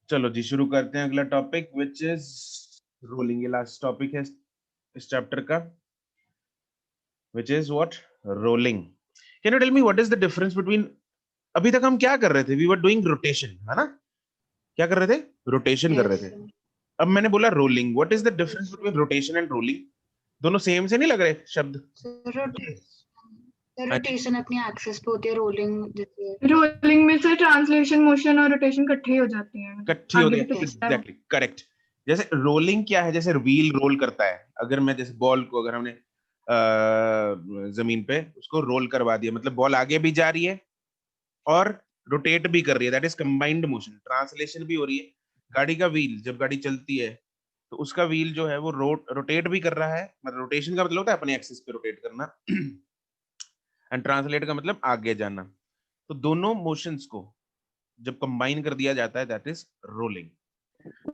चलो जी शुरू करते हैं अगला टॉपिक विच इज रोलिंग। ये लास्ट टॉपिक है इस चैप्टर का, which is what? Rolling. Can you tell me what is the difference between, अभी तक हम क्या कर रहे थे? वी वर डूइंग रोटेशन, है ना? क्या कर रहे थे? रोटेशन कर रहे Yes. थे। अब मैंने बोला rolling. What is the difference between rotation and rolling? दोनों सेम से नहीं लग रहे शब्द? रोटेशन अपनी एक्सिस पे होती है, रोलिंग जैसे रोलिंग में से ट्रांसलेशन मोशन और रोटेशन इकट्ठे ही हो जाती हैं, इकट्ठी होती आगे है। भी तो दिखता है। Exactly correct. जैसे रोलिंग क्या है? जैसे व्हील रोल करता है। अगर मैं जैसे बॉल को, अगर हमने जमीन पे उसको रोल करवा दिया, मतलब बॉल आगे भी जा रही है और रोटेट भी कर रही है, that is combined motion. Translation भी हो रही है। गाड़ी का व्हील, जब गाड़ी चलती है तो उसका व्हील जो है वो रोटेट भी कर रहा है, मतलब रोटेशन का मतलब होता है अपने एक्सिस पे रोटेट करना एंड ट्रांसलेट का मतलब आगे जाना। तो दोनों मोशंस को जब कंबाइन कर दिया जाता है दैट इज रोलिंग।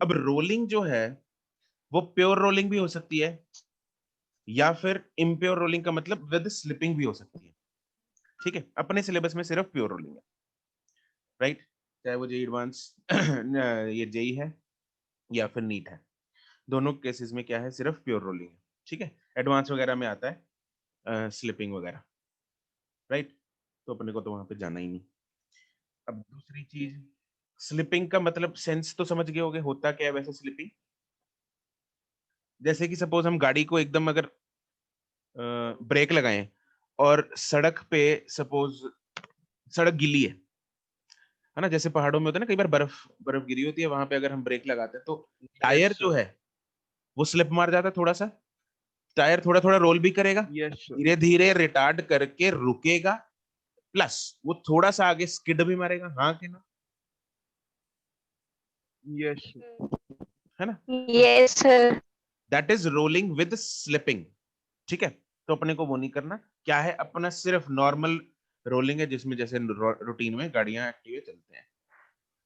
अब रोलिंग जो है वो प्योर रोलिंग भी हो सकती है या फिर इम्प्योर रोलिंग का मतलब विद स्लिपिंग भी हो सकती है। ठीक है, अपने सिलेबस में सिर्फ प्योर रोलिंग है, राइट? चाहे वो जेई एडवांस ये जेई है या फिर नीट है, दोनों केसेस में क्या है? सिर्फ प्योर रोलिंग है। ठीक है, एडवांस वगैरह में आता है स्लिपिंग वगैरह, राइट? तो अपने को तो वहां पे जाना ही नहीं। अब दूसरी चीज, स्लिपिंग का मतलब सेंस तो समझ गए होगे, होता क्या है वैसे स्लिपिंग? जैसे कि सपोज हम गाड़ी को एकदम अगर ब्रेक लगाएं और सड़क पे सपोज सड़क गीली है ना? जैसे पहाड़ों में होता है ना, कई बार बर्फ बर्फ गिरी होती है, वहां पे अगर हम ब्रेक लगाते हैं तो टायर जो है वो स्लिप मार जाता है थोड़ा सा। टायर थोड़ा थोड़ा रोल भी करेगा, धीरे धीरे रिटार्ड करके रुकेगा, प्लस वो थोड़ा सा आगे स्किड भी मारेगा। हाँ कि ना? यस है ना? Yes sir. That is rolling with slipping. ठीक है, तो अपने को वो नहीं करना। क्या है? अपना सिर्फ नॉर्मल रोलिंग है, जिसमें जैसे रूटीन में गाड़ियां एक्टिव चलते हैं।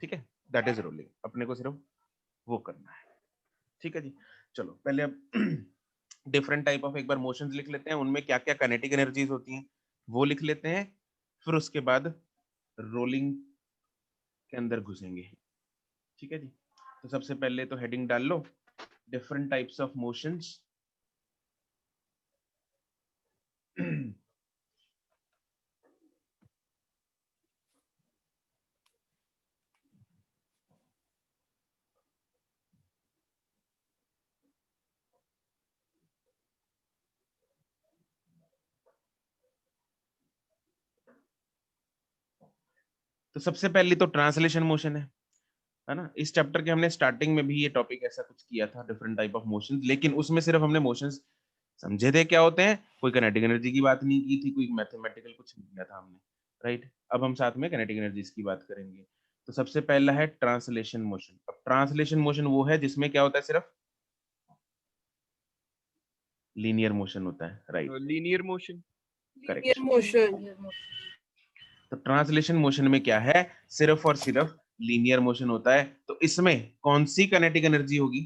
ठीक है, दैट इज रोलिंग। अपने को सिर्फ वो करना है। ठीक है जी। चलो पहले अब डिफरेंट टाइप ऑफ एक बार मोशंस लिख लेते हैं, उनमें क्या क्या काइनेटिक एनर्जीज होती हैं वो लिख लेते हैं, फिर उसके बाद रोलिंग के अंदर घुसेंगे। ठीक है जी। तो सबसे पहले तो हेडिंग डाल लो, डिफरेंट टाइप्स ऑफ मोशंस। तो सबसे पहली तो ट्रांसलेशन मोशन है ना? इस चैप्टर के हमने स्टार्टिंग में भी ये टॉपिक ऐसा कुछ किया था, डिफरेंट टाइप ऑफ मोशंस, लेकिन उसमें सिर्फ हमने मोशंस समझे थे क्या होते हैं, कोई काइनेटिक एनर्जी की बात नहीं की थी, कोई मैथमेटिकल कुछ नहीं किया था हमने, राइट? अब हम साथ में काइनेटिक एनर्जीज की बात करेंगे। तो सबसे पहला है ट्रांसलेशन मोशन। अब ट्रांसलेशन मोशन वो है जिसमें क्या होता है? सिर्फ लीनियर मोशन होता है, right? Linear motion correct. Motion. तो ट्रांसलेशन मोशन में क्या है? सिर्फ और सिर्फ लीनियर मोशन होता है। तो इसमें कौन सी काइनेटिक एनर्जी होगी?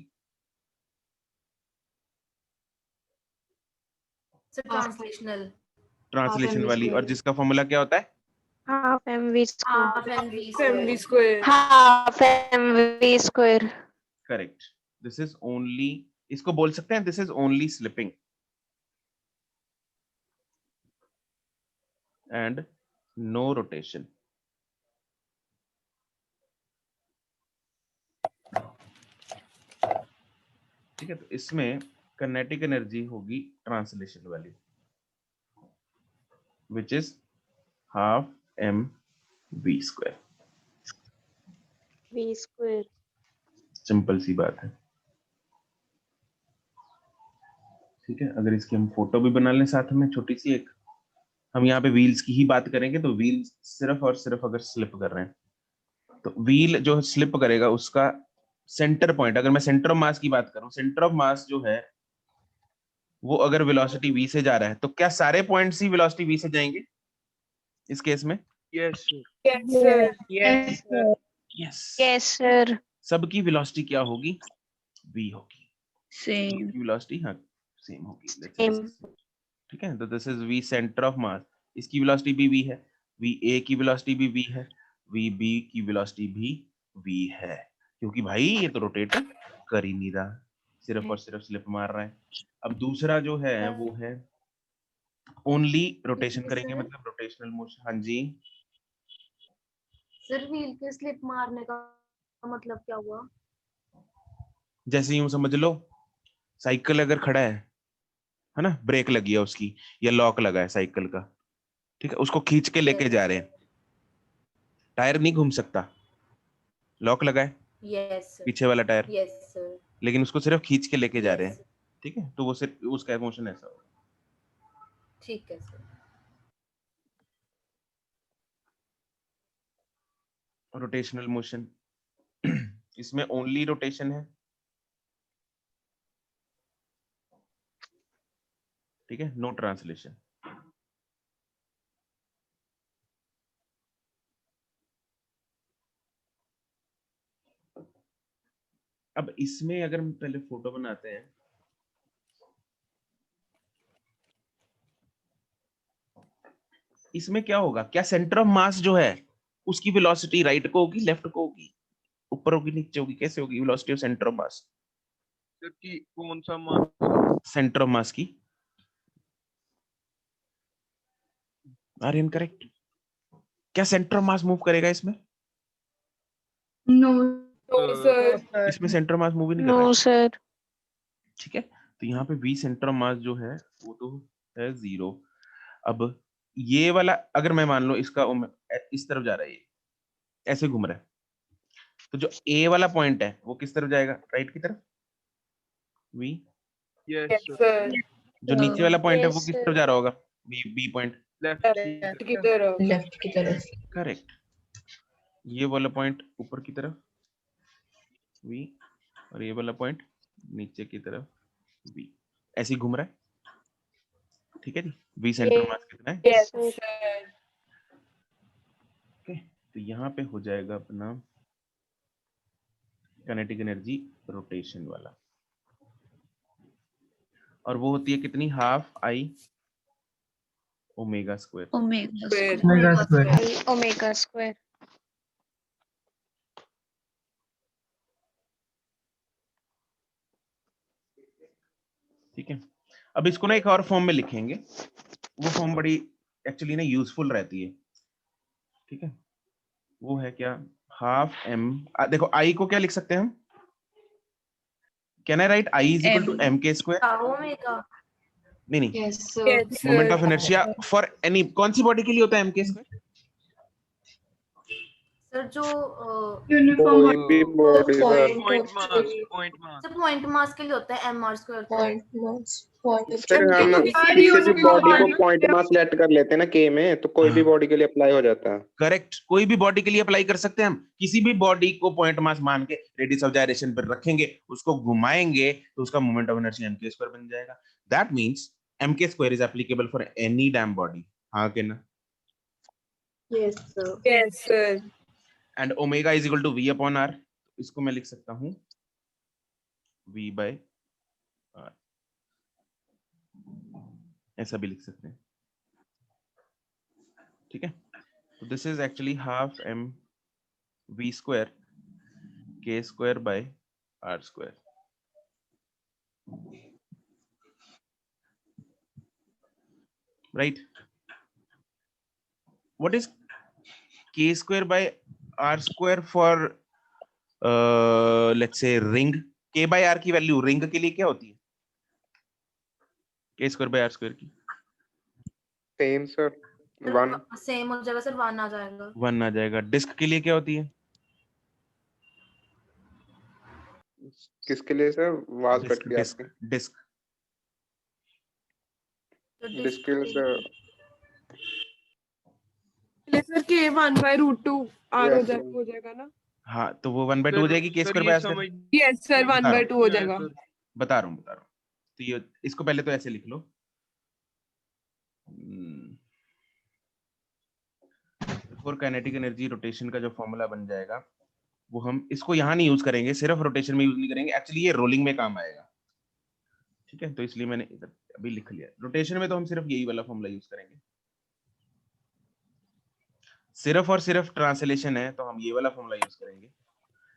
ट्रांसलेशनल। ट्रांसलेशन वाली। और जिसका फॉर्मूला क्या होता है? Half M V square. MV square. Half M V square. Correct. This is only, इसको बोल सकते हैं this is only slipping and no rotation. ठीक है, तो इसमें काइनेटिक एनर्जी होगी ट्रांसलेशन वाली, which is half M V square. V square. Simple सी बात है। ठीक है, अगर इसकी हम फोटो भी बना लें साथ में छोटी सी एक, हम यहाँ पे व्हील्स की ही बात करेंगे, तो व्हील सिर्फ और सिर्फ अगर स्लिप कर रहे हैं तो व्हील जो स्लिप करेगा उसका सेंटर पॉइंट, अगर मैं सेंटर ऑफ मास की बात करूं, सेंटर ऑफ मास जो है वो अगर वेलोसिटी v से जा रहा है तो क्या सारे पॉइंट्स ही वेलोसिटी v से जाएंगे इस केस में? Yes yes yes. Yes sir. सबकी वेलोसिटी क्या होगी? v होगी। सेम। सबकी वेलोसिटी हाँ सेम होगी। सेम। ठीक है, तो this is v centre of मास, इसकी वेलोसिटी भी v है, va की वेलोसिटी भी v है, vb की वेलोसिटी भी v है। क्योंकि भाई ये तो रोटेट कर ही नहीं रहा, सिर्फ और सिर्फ स्लिप मार रहा है। अब दूसरा जो है वो है ओनली रोटेशन करेंगे, मतलब रोटेशनल मोशन। हाँ जी सर व्हील के स्लिप मारने का मतलब क्या हुआ? जैसे यूं समझ लो, साइकिल अगर खड़ा है ना, ब्रेक लगी है उसकी या लॉक लगा है साइकिल का, ठीक है, उसको खींच के लेके जा रहे हैं, टायर नहीं घूम सकता, लॉक लगा है यस पीछे वाला टायर, यस सर लेकिन उसको सिर्फ खींच के लेके जा रहे यस हैं, ठीक है, तो वो सिर्फ उसका मोशन ऐसा होगा। ठीक है सर। रोटेशनल मोशन इसमें ओनली रोटेशन है, ठीक है, नो ट्रांसलेशन। अब इसमें अगर हम पहले फोटो बनाते हैं, इसमें क्या होगा, क्या सेंटर ऑफ मास जो है उसकी वेलोसिटी राइट को होगी, लेफ्ट को होगी, ऊपर होगी, नीचे होगी, कैसे होगी velocity of centre of mass? कि कौन सा मास? सेंटर ऑफ मास की। Are incorrect? क्या सेंटर ऑफ मास मूव करेगा इसमें? नो सर इसमें सेंटर ऑफ मास मूव ही नहीं कर रहा नो है, सर। ठीक है, तो यहाँ पे वी सेंटर ऑफ मास जो है वो तो है 0। अब ये वाला अगर मैं मान लो इसका इस तरफ जा रहा है, ये ऐसे घूम रहा है, तो जो ए वाला पॉइंट है वो किस तरफ जाएगा, राइट की तरफ, वी। यस सर जो नीचे वाला पॉइंट है वो Yes, किस sir. तरफ जा रहा होगा, बी बी पॉइंट, लेफ्ट की तरफ। लेफ्ट की तरफ। करेक्ट। ये वाला पॉइंट ऊपर की तरफ वी, और ये वाला पॉइंट नीचे की तरफ वी, ऐसे ही घूम रहा है, ठीक है जी। वी सेंटर मास कितना है? Yes, sir. ओके, तो यहाँ पे हो जाएगा अपना काइनेटिक एनर्जी रोटेशन वाला, और वो होती है कितनी, half I omega square. Omega square. ठीक है, अब इसको ना एक और फॉर्म में लिखेंगे, वो फॉर्म बड़ी एक्चुअली ना यूजफुल रहती है, ठीक है, वो है क्या, हाफ एम, देखो आई को क्या लिख सकते हैं हम, can I write I is equal to M K square? Omega. नहीं नहीं, yes sir. Moment of inertia for any, कौन सी बॉडी के लिए होता है एम के स्क्वायर? सर जो यूनिफॉर्म कोई भी body sir, Point point mass के लिए होता है एम आर स्क्वायर। सर हम किसी भी बॉडी को पॉइंट मास लेट कर लेते हैं ना के में, तो कोई भी बॉडी के लिए अप्लाई हो जाता है। करेक्ट, कोई भी बॉडी के लिए अप्लाई कर सकते हैं हम, किसी भी बॉडी को पॉइंट मास मान के रेडियस ऑफ जायरेशन पर रखेंगे, उसको घुमाएंगे तो उसका moment of inertia M K square बन जाएगा। That means M K square is applicable for any damn body, हाँ के ना? Yes sir. And omega is equal to V upon R, इसको मैं लिख सकता हूं v बाय आर, ऐसा भी लिख सकते हैं, ठीक है। तो this is actually half M V square K square by R square. Right, what is k square by r square for let's say ring? k by r की वैल्यू रिंग के लिए क्या होती है, k square by r square की? Same sir, 1 same हो जाएगा sir, 1 आ जाएगा। 1 आ जाएगा। डिस्क के लिए क्या होती है? किसके लिए सर, आवाज कट गई डिस्क आपकी। डिस्क डिस्क के लिए सर सर के 1/√2 आर Yes, sir. हो जाएगा ना? हाँ, तो वो 1/2 हो जाएगी k square by r square। Yes sir, 1/2 हो जाएगा। बता रहा हूँ। तो ये इसको पहले तो ऐसे लिख लो, फॉर काइनेटिक एनर्जी रोटेशन का जो फॉर्मूला बन जाएगा वो हम इसको यहाँ नहीं यूज करेंगे, सिर्फ रोटेशन में यूज नहीं करेंगे, एक्चुअली ये रोलिंग में काम आएगा, ठीक है, तो इसलिए मैंने इधर अभी लिख लिया। रोटेशन में तो हम सिर्फ यही वाला फॉर्मूला यूज करेंगे, सिर्फ और सिर्फ ट्रांसलेशन है तो हम ये वाला फॉर्मूला यूज करेंगे,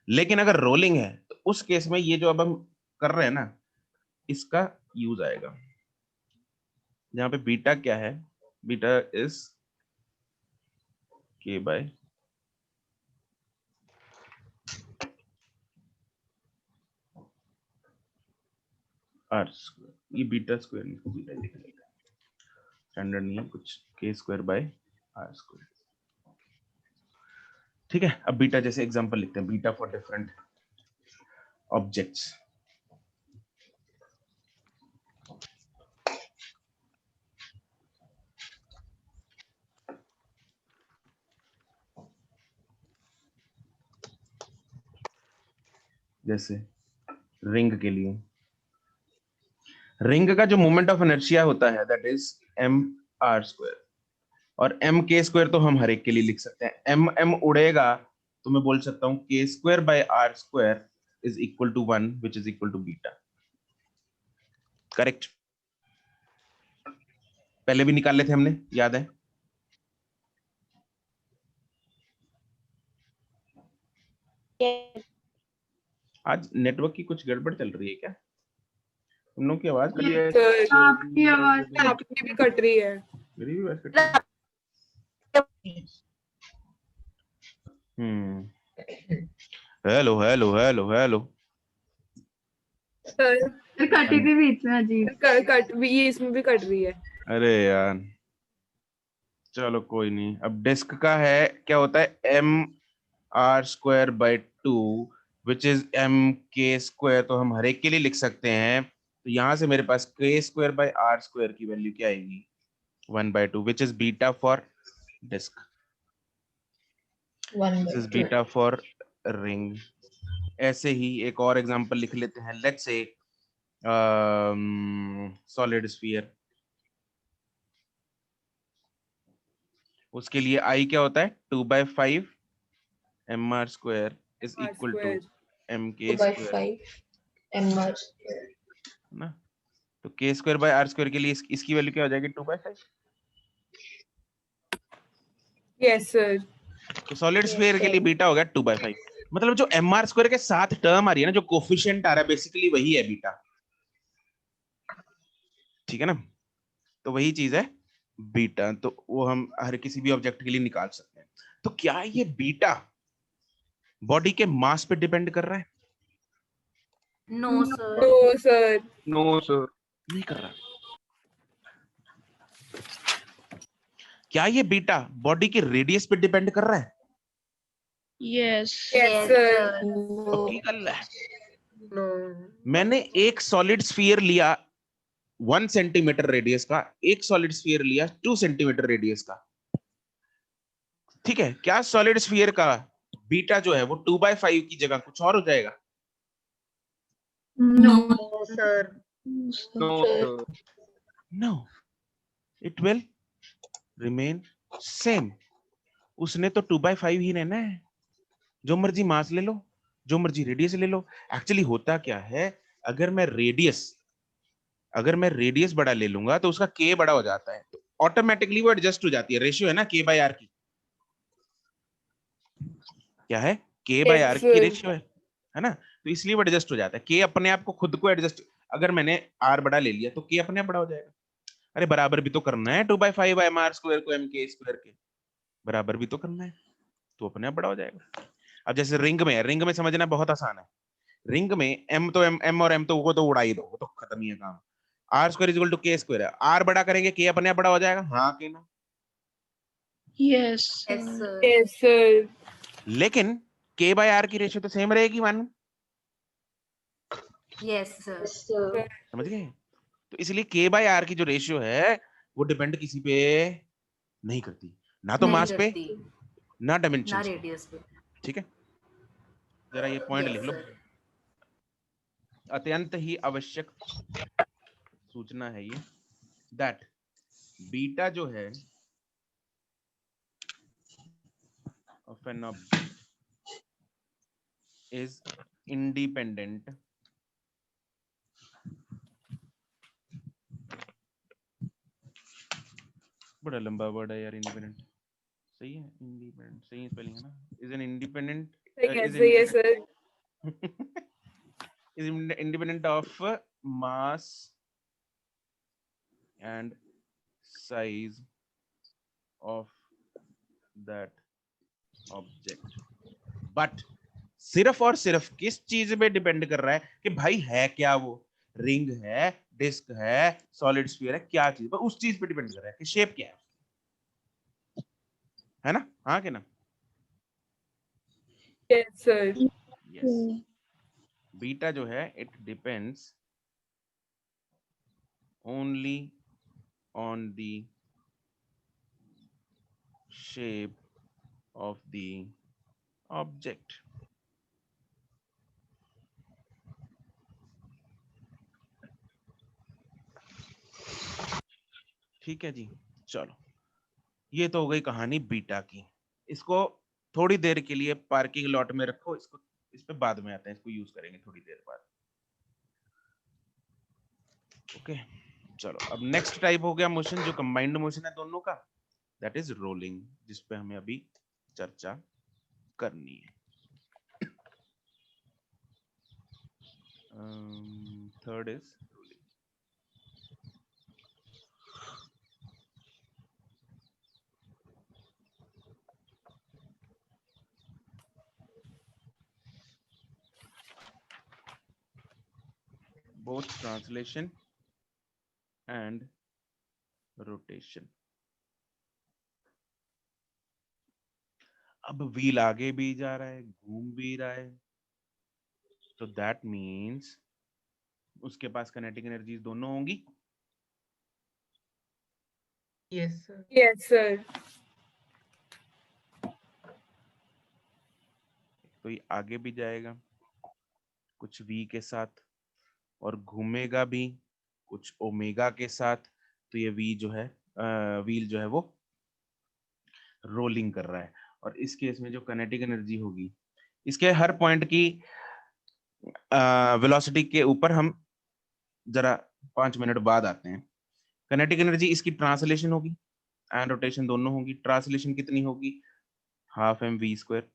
लेकिन अगर रोलिंग है तो उस केस में ये जो अब हम कर रहे हैं ना, इसका यूज आएगा। जहां पे बीटा क्या है, beta is k by r square. ये बीटा स्क्वायर नहीं, बीटा लिख लेगा, स्टैंडर्ड नहीं है कुछ, k square by r square. ठीक है, अब बीटा जैसे एग्जांपल लिखते हैं, बीटा फॉर डिफरेंट ऑब्जेक्ट्स। जैसे रिंग के लिए, रिंग का जो मोमेंट ऑफ इनर्शिया होता है that is m r square, और m k स्क्वायर तो हम हर एक के लिए लिख सकते हैं। m उड़ेगा तो मैं बोल सकता हूं k square by r square is equal to 1 which is equal to beta. Correct, पहले भी निकाल लेते हमने, याद है? आज नेटवर्क की कुछ गड़बड़ चल रही है क्या? तुम लोग की आवाज कट रही है? सर आपकी आवाज आपकी भी कट रही है। मेरी भी आवाज कट रही है। Hello hello hello hello. Sir कटी थी बीच में अजीब। कट भी, ये इसमें भी कट रही है। अरे यार चलो कोई नहीं। अब डिस्क का है क्या होता है, m r square by 2 which is m k square, तो हम हर एक के लिए लिख सकते हैं। तो यहां से मेरे पास k square by r square की वैल्यू क्या आएगी, 1/2 which is beta for disc, this is beta for ring. ऐसे ही एक और एग्जांपल लिख लेते हैं, लेट्स से सॉलिड स्फीयर। उसके लिए I क्या होता है, 2/5 mr square is equal to mk square, ना? तो k square by r square के लिए इसकी वैल्यू क्या हो जाएगी, 2/5। Yes sir. तो सॉलिड स्फीयर के लिए बीटा हो गया 2/5। मतलब जो mr स्क्वायर के साथ टर्म आ रही है ना, जो कोफिशिएंट आ रहा है, बेसिकली वही है बीटा। ठीक है ना? तो वही चीज है बीटा, तो वो हम हर किसी भी ऑब्जेक्ट के लिए निकाल सकते हैं। तो क्या ये बीटा बॉडी के मास पे डिपेंड कर रहा है? No sir. No sir. No sir. नहीं कर रहा। क्या ये बीटा बॉडी के रेडियस पे डिपेंड कर रहा है? Yes. Yes sir. पक्की गल है। नो। मैंने एक सॉलिड स्फीयर लिया 1 सेंटीमीटर रेडियस का, एक सॉलिड स्फीयर लिया 2 सेंटीमीटर रेडियस का। ठीक है, क्या सॉलिड स्फीयर का बीटा जो है वो 2/5 की जगह कुछ और हो जाएगा? No sir. No sir. No, it will remain same. उसने तो 2/5 ही रहना है। जो मर्जी मास ले लो, जो मर्जी रेडियस ले लो। एक्चुअली होता क्या है, अगर मैं रेडियस बड़ा ले लूंगा तो उसका k बड़ा हो जाता है, तो ऑटोमेटिकली वो एडजस्ट हो जाती है। रेशियो है ना k बाय r की, क्या है, k बाय r की रेशियो है ना? तो इसलिए वो एडजस्ट हो जाता है। k अपने आप को खुद को एडजस्ट, अगर मैंने r बड़ा ले लिया तो k अपने आप बड़ा हो जाएगा। अरे बराबर भी तो करना है 2/5 mr स्क्वायर को mk स्क्वायर के, बराबर भी तो करना है, तो अपने आप बड़ा हो जाएगा। अब जैसे रिंग में समझना बहुत आसान है। रिंग में m तो m और m तो वो तो उड़ा ही दो, वो तो खत्म ही है काम। r square equal to k square है, r बड़ा करेंगे k अपने आप बड़ा हो जाएगा। हाँ कि ना? Yes. Yes sir. Yes sir. लेकिन k बाय r की रेशियो तो सेम रहेगी 1। Yes sir. समझ गए? तो इसलिए k बाय r की जो रेशियो है वो डिपेंड किसी पे नहीं करती, ना तो मास पे, ना डायमेंशन, ना रेडियस पे। ठीक है, जरा ये पॉइंट लिख लो। सर। अत्यंत ही आवश्यक सूचना है ये, दैट बीटा जो है of an object is independent बड़ा लंबा वर्ड है यार, इंडिपेंडेंट। सही है, इंडिपेंडेंट सही स्पेलिंग है ना? इज एन इंडिपेंडेंट सही है sir. is independent of mass and size of that object. But सिर्फ और सिर्फ किस चीज पे डिपेंड कर रहा है कि भाई है क्या वो, रिंग है, डिस्क है, सॉलिड स्फीयर है, क्या चीज, पर उस चीज पे डिपेंड कर रहा है कि शेप क्या है ना? हाँ कि ना? Yes, sir. यस। बीटा जो है it depends only on the shape of the object. ठीक है जी, चलो ये तो हो गई कहानी बीटा की। इसको थोड़ी देर के लिए पार्किंग लॉट में रखो, इसको इस पे बाद में आते हैं, इसको यूज करेंगे थोड़ी देर बाद। ओके चलो, अब नेक्स्ट टाइप हो गया मोशन जो कंबाइंड मोशन है दोनों का, दैट इज रोलिंग, जिस पे हमें अभी चर्चा करनी है। Third is both translation and rotation। अब व्हील आगे भी जा रहा है, घूम भी रहा है, तो दैट मीन्स उसके पास काइनेटिक एनर्जी दोनों होंगी। Yes, sir. Yes, sir. तो ये आगे भी जाएगा कुछ v के साथ और घूमेगा भी कुछ ओमेगा के साथ, तो ये v जो है व्हील जो है वो रोलिंग कर रहा है। और इस केस में जो काइनेटिक एनर्जी होगी, इसके हर पॉइंट की वेलोसिटी के ऊपर हम जरा 5 मिनट बाद आते हैं। काइनेटिक एनर्जी इसकी ट्रांसलेशन होगी एंड रोटेशन दोनों होगी। ट्रांसलेशन कितनी होगी? Half M V square.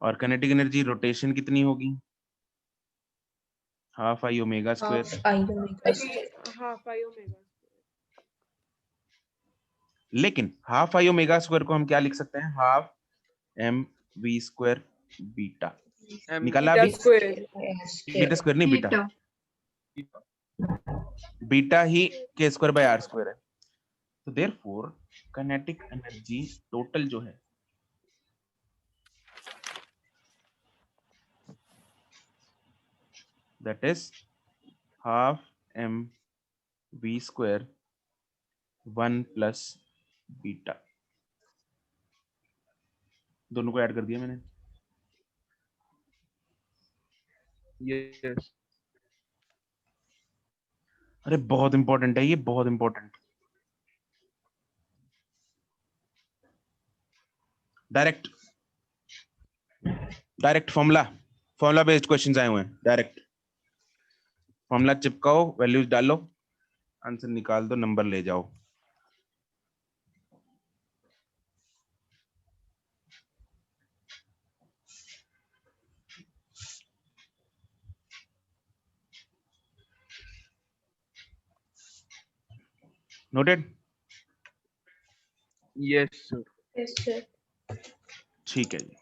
और काइनेटिक एनर्जी रोटेशन कितनी होगी? Half I omega square. Half I omega. लेकिन हाफ आई ओमेगा स्क्वायर को हम क्या लिख सकते हैं? Half M V square beta. निकाला Beta अभी? square. बीटा स्क्वायर नहीं, बीटा। बीटा ही के स्क्वायर बाय आर स्क्वायर है। तो देयरफॉर काइनेटिक एनर्जी टोटल जो है that is half m v square 1 plus beta. दोनों को ऐड कर दिया मैंने। Yes. अरे बहुत इंपॉर्टेंट है ये, बहुत important. Direct formula based questions आए हुए हैं। डायरेक्ट फॉर्मूला चिपकाओ, वैल्यूज डालो, आंसर निकाल दो, नंबर ले जाओ। Noted? Yes, sir. Yes, sir. ठीक है जी।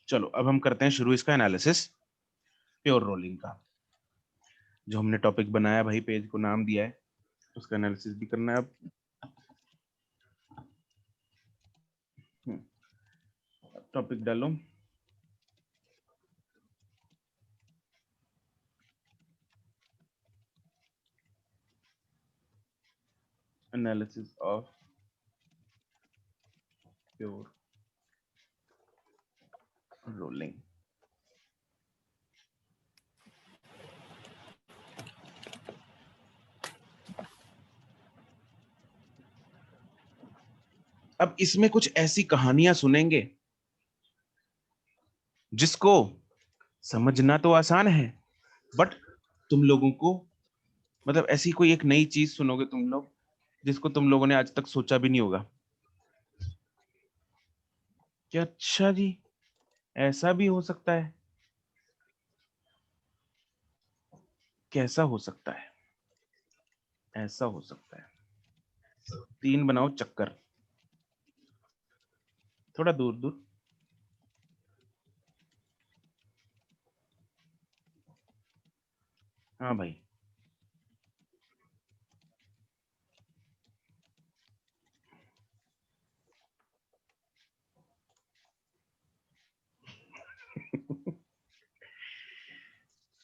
चलो अब हम करते हैं शुरू इसका एनालिसिस प्योर रोलिंग का। जो हमने टॉपिक बनाया भाई, पेज को नाम दिया है, उसका एनालिसिस भी करना है। अब टॉपिक डालो। Analysis of pure rolling. अब इसमें कुछ ऐसी कहानियां सुनेंगे जिसको समझना तो आसान है, बट तुम लोगों को मतलब ऐसी कोई एक नई चीज सुनोगे तुम लोग जिसको तुम लोगों ने आज तक सोचा भी नहीं होगा कि अच्छा जी ऐसा भी हो सकता है, कैसा हो सकता है, ऐसा हो सकता है। 3 बनाओ चक्कर, थोड़ा दूर दूर। हाँ भाई,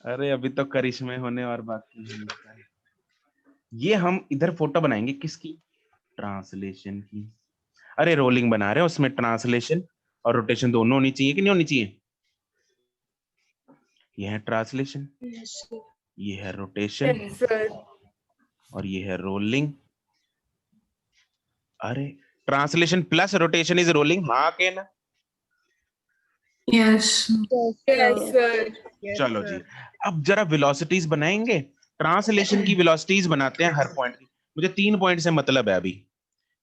अरे अभी तो करिश्मे होने और बाकी है लगता है। ये हम इधर फोटो बनाएंगे किसकी? ट्रांसलेशन की। अरे रोलिंग बना रहे हैं, उसमें ट्रांसलेशन और रोटेशन दोनों होनी चाहिए कि नहीं होनी चाहिए? ये है ट्रांसलेशन, Yes, sir. ये है रोटेशन Yes, sir. और ये है रोलिंग। अरे translation plus rotation is rolling, हाँ के ना? Yes. Yes, sir. चलो जी, अब जरा वेलोसिटीज बनाएंगे। ट्रांसलेशन की वेलोसिटीज बनाते हैं हर पॉइंट की। मुझे 3 पॉइंट से मतलब है अभी।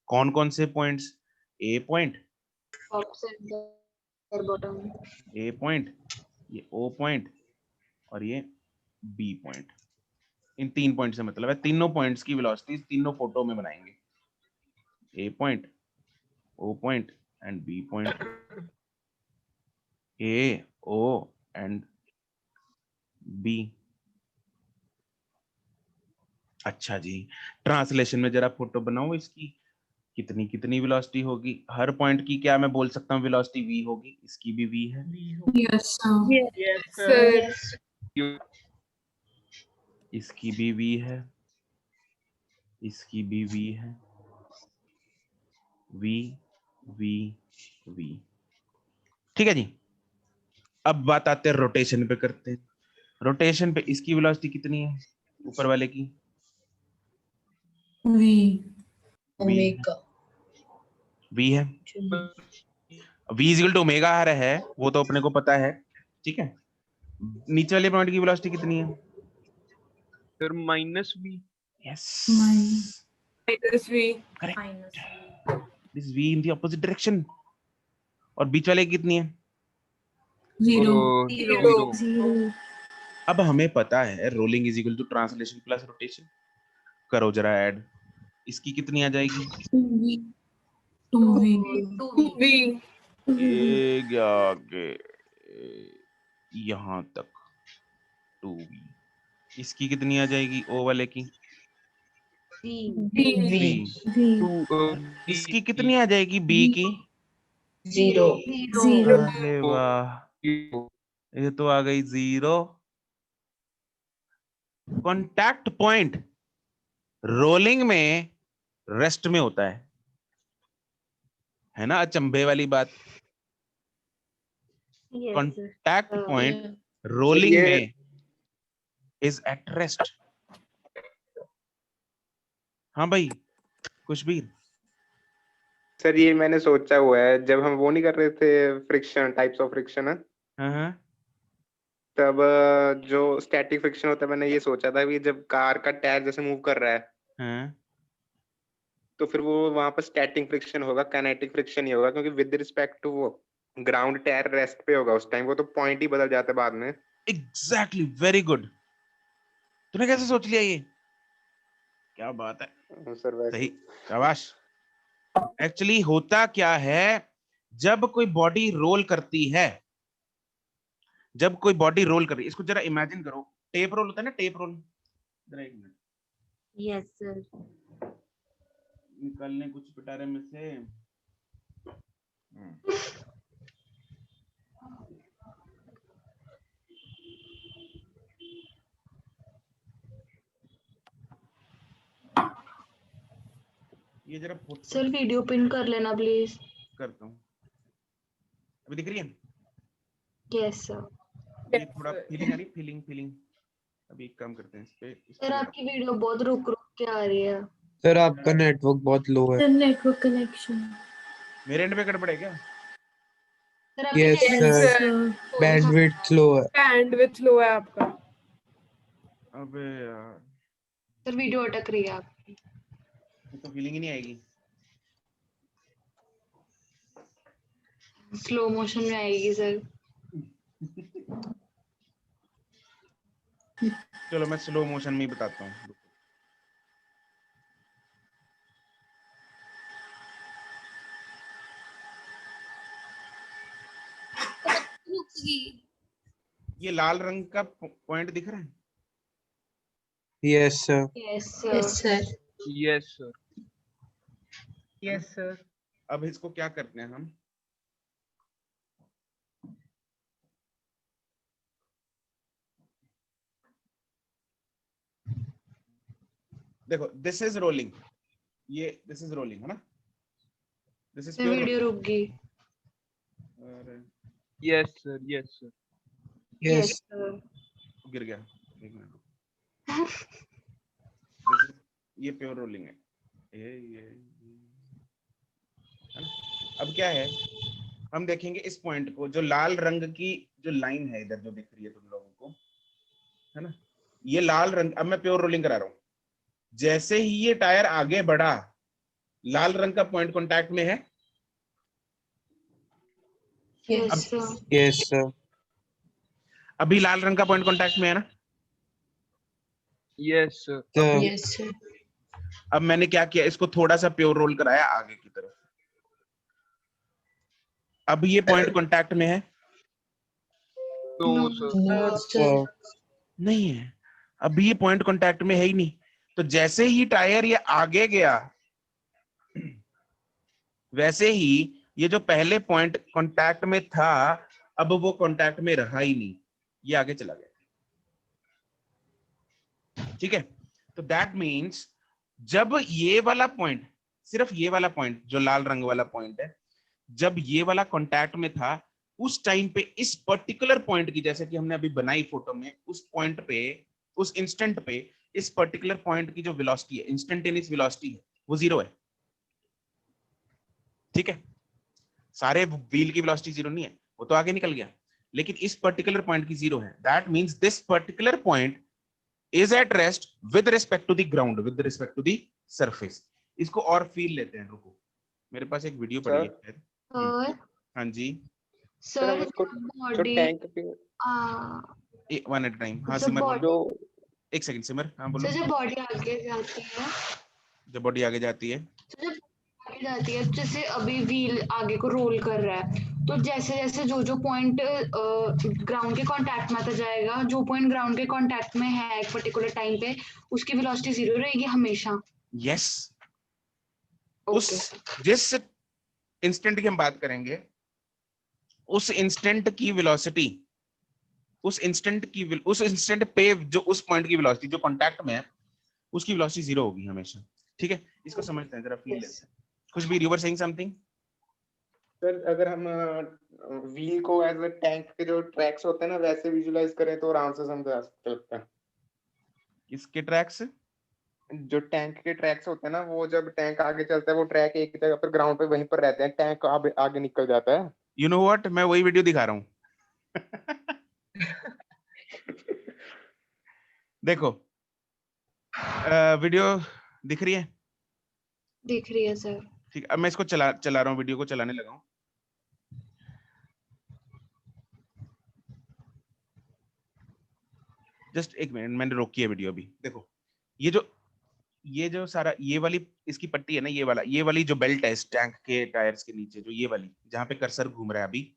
कौन कौन से पॉइंट्स? ए पॉइंट, टॉप सेंटर बॉटम। ए पॉइंट, ये ओ पॉइंट और ये बी पॉइंट। इन 3 पॉइंट से मतलब है। तीनों पॉइंट्स की वेलोसिटीज तीनों फोटो में बनाएंगे। A point, O point and B point. A, O and B. अच्छा जी, ट्रांसलेशन में जरा फोटो बनाओ इसकी। कितनी कितनी वेलोसिटी होगी हर पॉइंट की? क्या मैं बोल सकता हूँ वेलोसिटी v होगी? इसकी भी v है, Yes, sir. Yes, sir. Yes. इसकी भी v है, इसकी भी v है। v v v। ठीक है जी। अब बात आते हैं रोटेशन पे करते हैं। रोटेशन पे इसकी वेलोसिटी कितनी है ऊपर वाले की? V. v है। v equal to omega R है, वो तो अपने को पता है। ठीक है, नीचे वाले पॉइंट की वेलोसिटी कितनी है? फिर minus B. Yes, Minus V. Correct. This v in the opposite direction. और बीच वाले की कितनी है? Zero. Zero. अब हमें पता है rolling is equal to translation plus rotation. करो जरा ऐड, इसकी कितनी आ जाएगी? 2V. 2V. 2V. एक आगे यहाँ तक 2v। इसकी कितनी आ जाएगी ओ वाले की? V. v। इसकी कितनी आ जाएगी बी की? Zero. अरे वाह, ये तो आ गई 0। कॉन्टैक्ट पॉइंट रोलिंग में रेस्ट में होता है ना? अचंभे वाली बात। कॉन्टैक्ट पॉइंट रोलिंग ये- में इज एट रेस्ट। हाँ भाई कुशबीर। सर ये मैंने सोचा हुआ है, जब हम वो नहीं कर रहे थे फ्रिक्शन, टाइप्स ऑफ फ्रिक्शन है, हाँ तब जो स्टैटिक फ्रिक्शन होता है, मैंने ये सोचा था कि जब कार का टायर जैसे मूव कर रहा है हाँ। तो फिर वो वहां पर स्टैटिक फ्रिक्शन होगा, काइनेटिक फ्रिक्शन नहीं होगा, क्योंकि विद रिस्पेक्ट टू वो ग्राउंड टायर रेस्ट पे होगा उस टाइम, वो तो पॉइंट ही बदल जाता है बाद में। Exactly, very good. तूने कैसे सोच लिया ये? क्या बात है, सर वैसे सही, शाबाश। एक्चुअली होता क्या है, जब कोई बॉडी रोल करती है, जब कोई बॉडी रोल कर रही है, इसको जरा इमेजिन करो, टेप रोल होता है ना, टेप रोल। जरा एक मिनट, यस सर। निकालने कुछ पिटारे में से। ये जरा सर वीडियो पिन कर लेना प्लीज। करता हूँ। अभी दिख रही है? Yes sir. ये थोड़ा फीलिंग आ रही, फीलिंग। अभी एक काम करते हैं इस पे, सर आपकी वीडियो बहुत रुक रुक के आ रही है। सर आपका नेटवर्क बहुत लो है। Network connection. मेरे एंड पे गड़बड़ है क्या? सर आपकी यस सर, बैंडविड्थ स्लो है। Bandwidth low है आपका। अबे यार, सर वीडियो अटक रही है आपकी। तो फीलिंग ही नहीं आएगी। स्लो मोशन में आएगी सर। चलो मैं स्लो मोशन में ही बताता हूँ। ये लाल रंग का पॉइंट दिख रहा है? Yes, sir. Yes Yes, sir. sir. Yes, sir. Yes, sir. अब इसको क्या करते हैं हम, देखो दिस इज रोलिंग, ये दिस इज रोलिंग है ना, दिस इज प्योर वीडियो रुक गई। Yes, sir. Yes, sir. Yes. Sir. गिर गया, एक मिनट। This is- ये प्योर रोलिंग है, ये है ना? अब क्या है, हम देखेंगे इस पॉइंट को, जो लाल रंग की जो लाइन है इधर जो दिख रही है तुम लोगों को, है ना, ये लाल रंग, अब मैं प्योर रोलिंग करा रहा हूं, जैसे ही ये टायर आगे बढ़ा, लाल रंग का पॉइंट कांटेक्ट में है। Yes sir. Yes, sir. अभी लाल रंग का पॉइंट कांटेक्ट में है ना। Yes, sir. Sir. Yes, sir. अब मैंने क्या किया, इसको थोड़ा सा प्योर रोल कराया आगे की तरफ। अब ये पॉइंट कांटेक्ट में है? No, sir. No, sir. Sir. नहीं है, अभी ये पॉइंट कांटेक्ट में है ही नहीं। तो जैसे ही टायर ये आगे गया, वैसे ही ये जो पहले पॉइंट कांटेक्ट में था, अब वो कांटेक्ट में रहा ही नहीं, ये आगे चला गया। ठीक है, तो दैट मीन्स जब ये वाला पॉइंट, सिर्फ ये वाला पॉइंट जो लाल रंग वाला पॉइंट है, जब ये वाला कांटेक्ट में था, उस टाइम पे इस पर्टिकुलर पॉइंट की, जैसे कि हमने अभी बनाई फोटो में, उस पॉइंट पे, उस इंस्टेंट पे, इस पर्टिकुलर पॉइंट की जो वेलोसिटी है, इंस्टेंटेनियस वेलोसिटी है, वो 0 है। ठीक है, सारे व्हील की वेलोसिटी 0 नहीं है, वो तो आगे निकल गया, लेकिन इस पर्टिकुलर पॉइंट की 0 है। That means this particular point is at rest with respect to the ground, with respect to the surface। इसको और फील लेते हैं, रुको, मेरे पास एक वीडियो पड़ी है। सर हाँ जी, सर उसको जो बॉडी टैंक पे वन एट टाइम। हाँ जब सिमर बॉडी बोलो, एक सेकंड सिमर, हाँ बोलो। सर जब बॉडी आगे जाती है, जब बॉडी आगे जाती है, तो जब आगे जाती है, जैसे अभी व्हील आगे को रोल कर रहा है, तो जैसे जैसे जो जो पॉइंट ग्राउंड के कांटेक्ट में आता जाएगा, जो पॉइंट ग्राउंड के कांटेक्ट में है एक पर्टिकुलर टाइम पे, उसकी वेलोसिटी 0 रहेगी हमेशा। यस, ओके उस जिस इंस्टेंट की हम बात करेंगे, उस इंस्टेंट की वेलोसिटी, उस इंस्टेंट पे जो उस पॉइंट की वेलोसिटी जो कांटेक्ट में है, उसकी वेलोसिटी 0 होगी हमेशा। ठीक है, इसको समझते हैं, जरा फील लेते हैं। कुछ भी, you were saying something? Sir अगर हम व्हील को एज अ टैंक के जो ट्रैक्स होते हैं ना, वैसे विजुलाइज करें तो आराम से समझा सकते हैं। किसके ट्रैक्स? जो टैंक के ट्रैक्स होते हैं ना, वो जब टैंक आगे चलता है, वो ट्रैक एक जगह पर ग्राउंड पे वहीं पर रहते हैं, टैंक आगे निकल जाता है। यू नो व्हाट, मैं वही वीडियो दिखा रहा हूँ। देखो, वीडियो दिख रही है? दिख रही है सर। ठीक, अब मैं इसको चला रहा हूँ, वीडियो को चलाने लगा हूँ। जस्ट एक मिनट, मैंने रोकी है वीडियो अभी। देखो, ये जो सारा, ये वाली इसकी पट्टी है ना, ये वाली जो बेल्ट है इस टैंक के टायर्स के नीचे, जो ये वाली जहां पे कर्सर घूम रहा है अभी,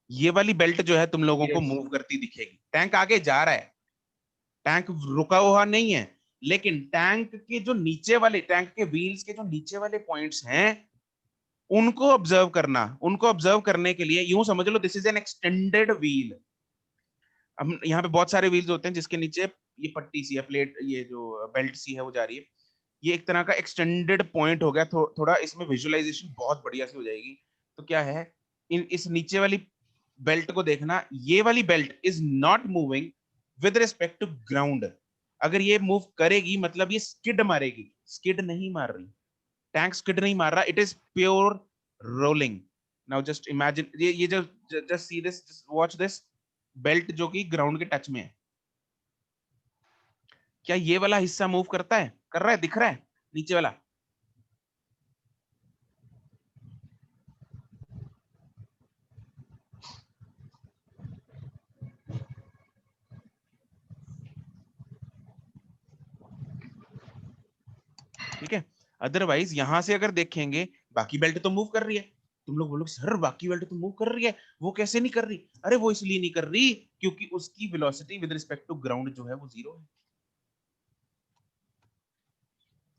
ये वाली बेल्ट जो है तुम लोगों को मूव करती दिखेगी। टैंक आगे जा रहा है, टैंक रुका हुआ नहीं है, लेकिन टैंक के जो नीचे वाले, टैंक के व्हील्स के जो नीचे वाले पॉइंट्स हैं, उनको ऑब्जर्व करना। उनको ऑब्जर्व करने के लिए यूं समझ लो, this is an extended wheel. हम यहाँ पे बहुत सारे व्हील्स होते हैं जिसके नीचे ये पट्टी सी है, प्लेट, ये जो बेल्ट सी है वो जा रही है। ये एक तरह का एक्सटेंडेड पॉइंट हो गया। थोड़ा इसमें विजुअलाइजेशन बहुत बढ़िया से हो जाएगी। तो क्या है, इस नीचे वाली बेल्ट को देखना, ये वाली belt is not moving with respect to ground. अगर ये मूव करेगी मतलब ये स्किड मारेगी, स्किड नहीं मार रही, टैंक स्किड नहीं मार रहा, it is pure rolling. Now just imagine, ये जो, just see this, just watch this belt जो कि ग्राउंड के टच में है। क्या ये वाला हिस्सा मूव करता है? कर रहा है? दिख रहा है नीचे वाला? अदरवाइज यहां से अगर देखेंगे बाकी बेल्ट तो मूव कर रही है, तुम लोग बोलो सर बाकी बेल्ट तो मूव कर रही है, वो कैसे नहीं कर रही? अरे वो इसलिए नहीं कर रही क्योंकि उसकी velocity with respect to ground जो है वो 0 है।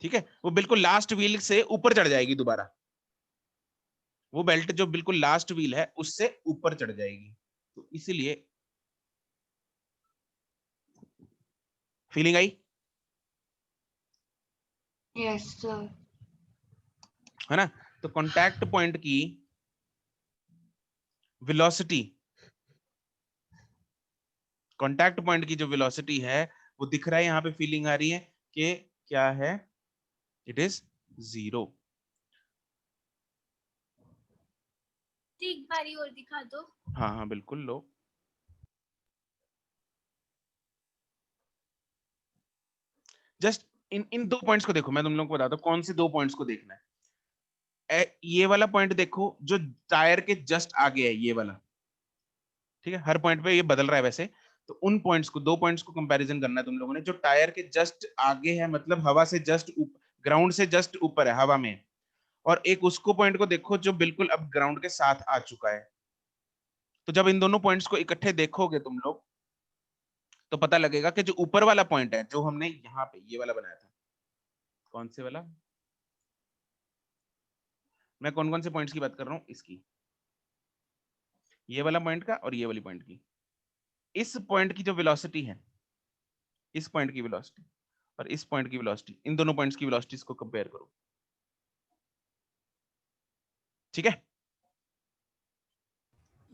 ठीक है, वो बिल्कुल लास्ट व्हील से ऊपर चढ़ जाएगी दोबारा, वो बेल्ट जो बिल्कुल लास्ट व्हील है उससे ऊपर चढ़ जाएगी, तो इसलिए फीलिंग आई? Yes sir. है ना? तो कांटेक्ट पॉइंट की वेलोसिटी, कांटेक्ट पॉइंट की जो वेलोसिटी है वो दिख रहा है यहाँ पे, फीलिंग आ रही है कि क्या है, इट इज 0। एक बारी और दिखा दो। हाँ हाँ बिल्कुल, लो। जस्ट इन 2 पॉइंट्स को देखो, मैं तुम लोगों को बताता हूँ कौन से 2 पॉइंट्स को देखना है। ये वाला पॉइंट देखो जो टायर के जस्ट आगे है, ये वाला, ठीक है, हर पॉइंट पे ये बदल रहा है वैसे, तो उन पॉइंट्स को, 2 पॉइंट्स को कंपैरिजन करना है तुम लोगों ने, जो टायर के जस्ट आगे है, मतलब हवा से जस्ट ग्राउंड से जस्ट ऊपर है हवा में, और एक उसको पॉइंट को देखो जो बिल्कुल अब ग्राउंड के साथ आ चुका है। तो जब इन दोनों पॉइंट्स को इकट्ठे देखोगे तुम लोग तो पता लगेगा कि जो ऊपर वाला पॉइंट है जो हमने यहाँ पे ये वाला बनाया था, कौन से वाला, मैं कौन कौन से पॉइंट्स की बात कर रहा हूँ, इसकी, ये वाला पॉइंट का और ये वाली पॉइंट की, इस पॉइंट की जो वेलोसिटी है, इस पॉइंट की वेलोसिटी और इस पॉइंट की वेलोसिटी, इन दोनों पॉइंट्स की वेलोसिटीज को कंपेयर करो। ठीक है,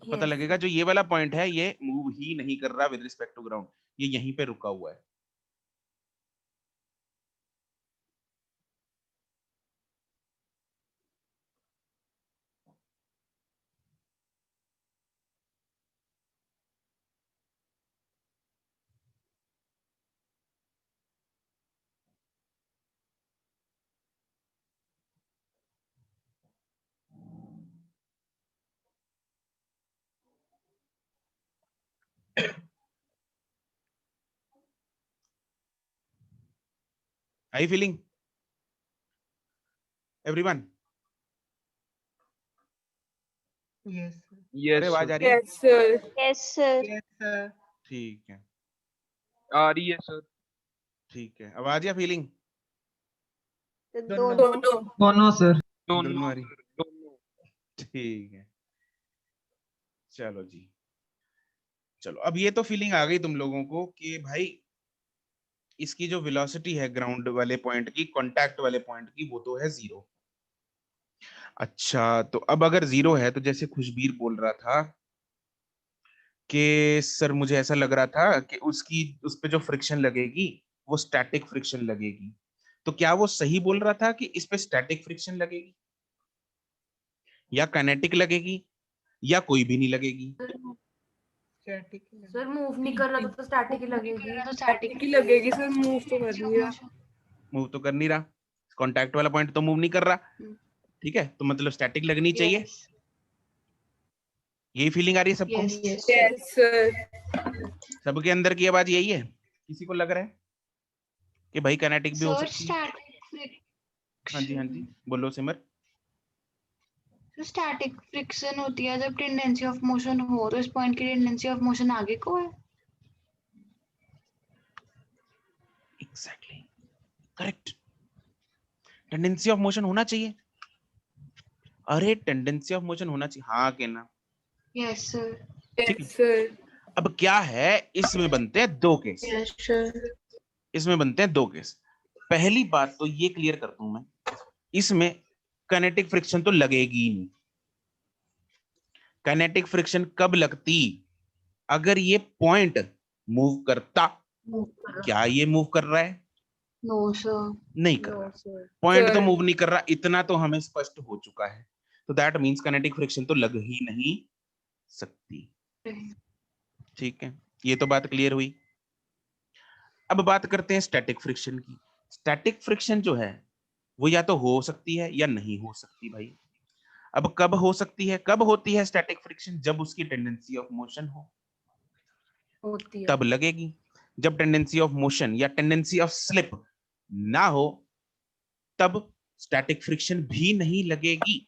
पता लगेगा जो ये वाला पॉइंट है ये मूव ही नहीं कर रहा विद रिस्पेक्ट टू ग्राउंड, ये यहीं पे रुका हुआ है। I feeling everyone? Yes, yes अरे आवाज sir, आ रही है? Yes, sir. Yes sir. yes, sir. ठीक है, आ रही है सर। ठीक है, आवाज या फीलिंग? दोनों। दोनों सर। दोनों आ रही, दोनों। ठीक है। चलो जी, चलो अब ये तो फीलिंग आ गई तुम लोगों को कि भाई इसकी जो वेलोसिटी है ग्राउंड वाले पॉइंट की, कांटेक्ट वाले पॉइंट की, वो तो है 0। अच्छा, तो अब अगर 0 है तो जैसे खुशबीर बोल रहा था कि सर मुझे ऐसा लग रहा था कि उसकी उस पे जो फ्रिक्शन लगेगी वो स्टैटिक फ्रिक्शन लगेगी, तो क्या वो सही बोल रहा था कि इस पे स्टैटिक फ्रिक्शन लगेगी या काइनेटिक लगेगी या कोई भी नहीं लगेगी? Static. सर मूव नहीं कर रहा तो स्टैटिक ही लगेगी। तो स्टैटिक की लगेगी सर, मूव तो कर रही है। मूव तो कर नहीं रहा, कांटेक्ट वाला पॉइंट तो मूव नहीं कर रहा, ठीक है, तो मतलब स्टैटिक लगनी चाहिए। यही फीलिंग आ रही है सबको? Yes, sir. सबके अंदर की आवाज यही है? किसी को लग रहा है कि भाई काइनेटिक भी हो सर सकती है? स्टैटिक हाँ जी, हाँ जी, बोलो सिमर। स्टैटिक फ्रिक्शन होती है जब टेंडेंसी ऑफ मोशन हो, तो इस पॉइंट की टेंडेंसी ऑफ मोशन आगे को है। Exactly correct, tendency of motion होना चाहिए। अरे टेंडेंसी ऑफ मोशन होना चाहिए, हाँ कहना। Yes sir. ठीक है, Yes, sir. अब क्या है, इसमें बनते हैं 2 केस, Yes, sir. इसमें बनते हैं 2 केस। पहली बात तो ये क्लियर करता हूं मैं, इसमें काइनेटिक फ्रिक्शन तो लगेगी ही नहीं। काइनेटिक फ्रिक्शन कब लगती? अगर ये पॉइंट मूव करता। क्या ये मूव कर रहा है? No sir. नहीं कर रहा, पॉइंट तो मूव नहीं कर रहा, इतना तो हमें स्पष्ट हो चुका है, तो दैट मींस काइनेटिक फ्रिक्शन तो लग ही नहीं सकती। ठीक है, ये तो बात क्लियर हुई। अब बात करते हैं स्टैटिक फ्रिक्शन की। स्टैटिक फ्रिक्शन जो है वो या तो हो सकती है या नहीं हो सकती भाई। अब कब हो सकती है, कब होती है स्टैटिक फ्रिक्शन? जब उसकी टेंडेंसी ऑफ मोशन हो, होती है। तब लगेगी। जब टेंडेंसी ऑफ मोशन या टेंडेंसी ऑफ स्लिप ना हो, तब स्टैटिक फ्रिक्शन भी नहीं लगेगी।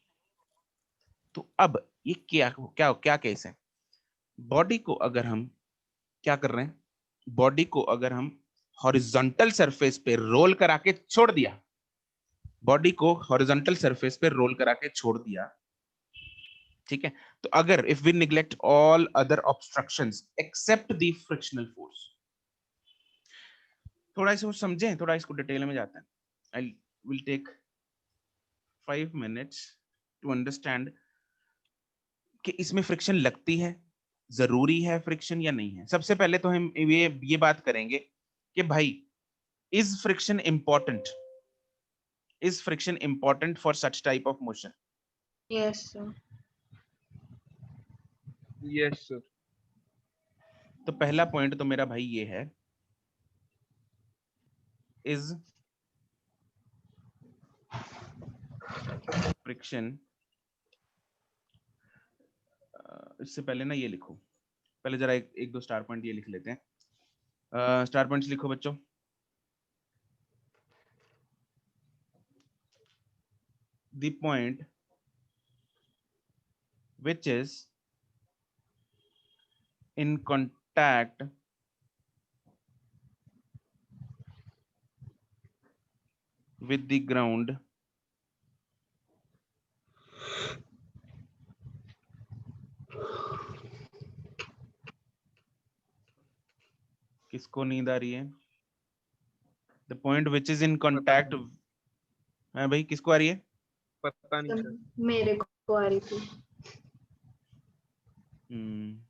तो अब ये क्या क्या क्या केस है? बॉडी को अगर हम क्या कर रहे हैं, बॉडी को अगर हम हॉरिजॉन्टल सरफेस पे रोल करा के छोड़ दिया, बॉडी को हॉरिजॉन्टल सरफेस पे रोल करा के छोड़ दिया, ठीक है, तो अगर if we neglect all other obstructions except the frictional force, थोड़ा इसको समझें, थोड़ा इसको डिटेल में जाते हैं। I will take 5 minutes to understand कि इसमें फ्रिक्शन लगती है, जरूरी है फ्रिक्शन या नहीं है। सबसे पहले तो हम ये बात करेंगे कि भाई is friction important, is friction important for such type of motion? Yes sir. Yes, sir. तो पहला पॉइंट तो मेरा भाई ये है, इज फ्रिक्शन, इससे पहले ना ये लिखो, पहले जरा एक दो स्टार पॉइंट ये लिख लेते हैं। स्टार पॉइंट्स लिखो बच्चों। The point which is in contact with the ground किसको नींद आ रही है? The point which is in contact, हाँ भाई किसको आ रही है? पता नहीं सर। मेरे को आ रही थी।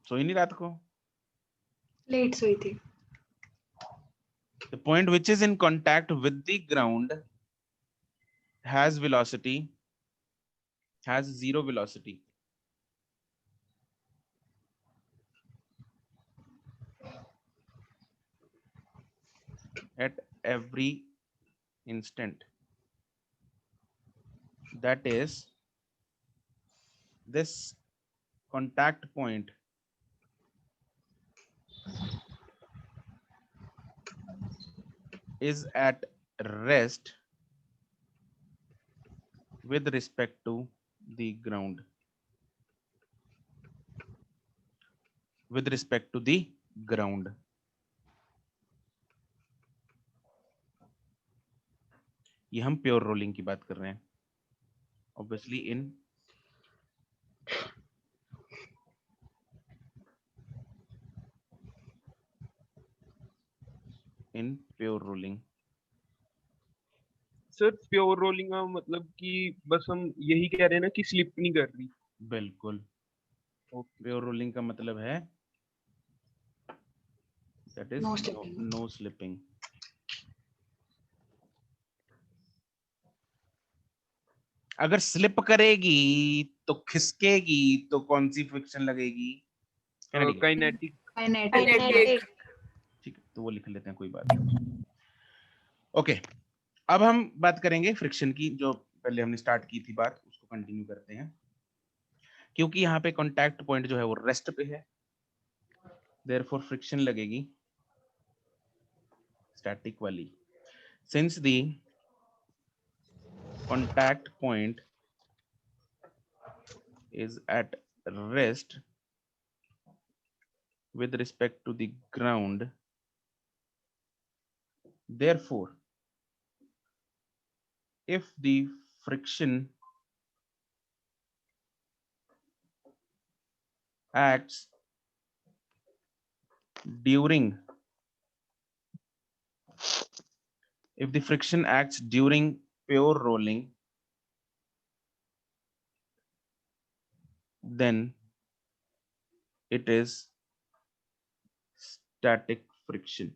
सोई नहीं रात को? लेट सोई थी। The point which is in contact with the ground has velocity, has zero velocity. At every instant. That is, this contact point is at rest with respect to the ground. With respect to the ground. ये हम pure rolling की बात कर रहे हैं, obviously in pure rolling. Sir pure rolling का मतलब कि बस हम यही कह रहे हैं ना कि स्लिप नहीं कर रही। बिल्कुल, प्योर रोलिंग का मतलब है दैट इज नो स्लिपिंग। अगर स्लिप करेगी तो खिसकेगी तो कौन सी फ्रिक्शन लगेगी? काइनेटिक। ठीक है, तो वो लिख लेते हैं, कोई बात नहीं। ओके, अब हम बात करेंगे फ्रिक्शन की, जो पहले हमने स्टार्ट की थी बात, उसको कंटिन्यू करते हैं। क्योंकि यहाँ पे कॉन्टैक्ट पॉइंट जो है वो रेस्ट पे है, देयरफॉर फ्रिक्शन लगेगी स्टैटिक वाली। Since the contact point is at rest with respect to the ground, therefore if the friction acts during pure rolling, then it is static friction.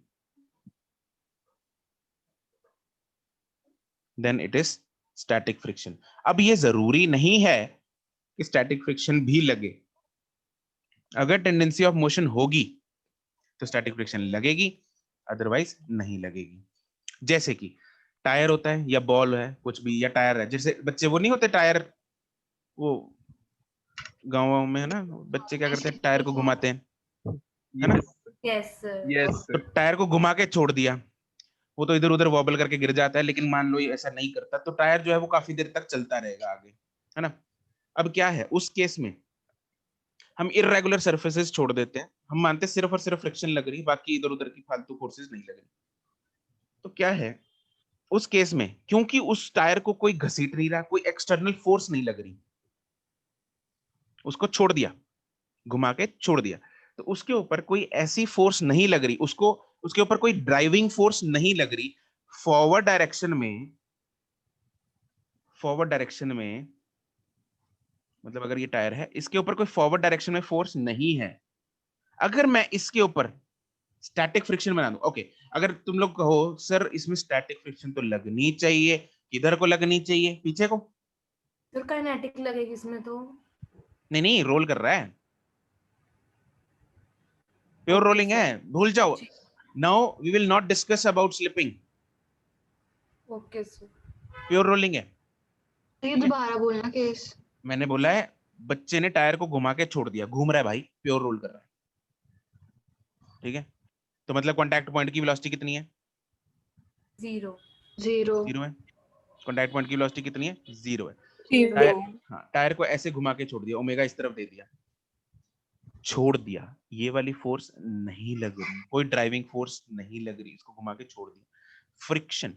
Then it is static friction. अब ये जरूरी नहीं है कि static friction भी लगे। अगर tendency of motion होगी तो static friction लगेगी, अदरवाइज नहीं लगेगी। जैसे कि टायर होता है या बॉल है, कुछ भी, या टायर है, जैसे बच्चे वो नहीं होते टायर, वो गाँव में है ना, बच्चे क्या करते हैं, टायर को घुमाते हैं, है ना? यस यस तो टायर को घुमा के छोड़ दिया, वो तो इधर उधर वॉबल करके गिर जाता है, लेकिन मान लो ये ऐसा नहीं करता तो टायर जो है वो काफी देर तक चलता रहेगा आगे, है ना। अब क्या है उस केस में, हम इर्रेगुलर सरफेसेस छोड़ देते हैं, हम मानते हैं सिर्फ और सिर्फ फ्रिक्शन लग रही, बाकी इधर उधर की फालतू फोर्सेस नहीं लग रही। तो क्या है उस केस में, क्योंकि उस टायर को कोई घसीट नहीं रहा, कोई एक्सटर्नल फोर्स नहीं लग रही, उसको छोड़ दिया, घुमा के छोड़ दिया, तो उसके ऊपर कोई ऐसी फोर्स नहीं लग रही, उसको उसके ऊपर कोई ड्राइविंग फोर्स नहीं लग रही फॉरवर्ड डायरेक्शन में। फॉरवर्ड डायरेक्शन में मतलब अगर ये टायर है, इसके ऊपर कोई फॉरवर्ड डायरेक्शन में फोर्स नहीं है। अगर मैं इसके ऊपर स्टैटिक फ्रिक्शन बना दूं, ओके, अगर तुम लोग कहो सर इसमें स्टैटिक फ्रिक्शन तो लगनी चाहिए, किधर को लगनी चाहिए, पीछे को? फिर काइनेटिक लगेगी इसमें तो। नहीं नहीं, रोल कर रहा है, प्योर रोलिंग है, भूल जाओ। Now we will not discuss about slipping, okay sir. Pure rolling है। ये दोबारा बोलना केस। मैंने बोला है बच्चे ने टायर को घुमा के छोड़ दिया, घूम रहा है भाई, प्योर रोल कर रहा है, ठीक है। तो मतलब कांटेक्ट पॉइंट की वेलोसिटी कितनी है? 0 0 है। कांटेक्ट पॉइंट की वेलोसिटी कितनी है? 0 है। 0। टायर, हाँ, टायर को ऐसे घुमा के छोड़ दिया, ओमेगा इस तरफ दे दिया, छोड़ दिया, ये वाली फोर्स नहीं लग रही, कोई ड्राइविंग फोर्स नहीं लग रही, इसको घुमा के छोड़ दिया। फ्रिक्शन,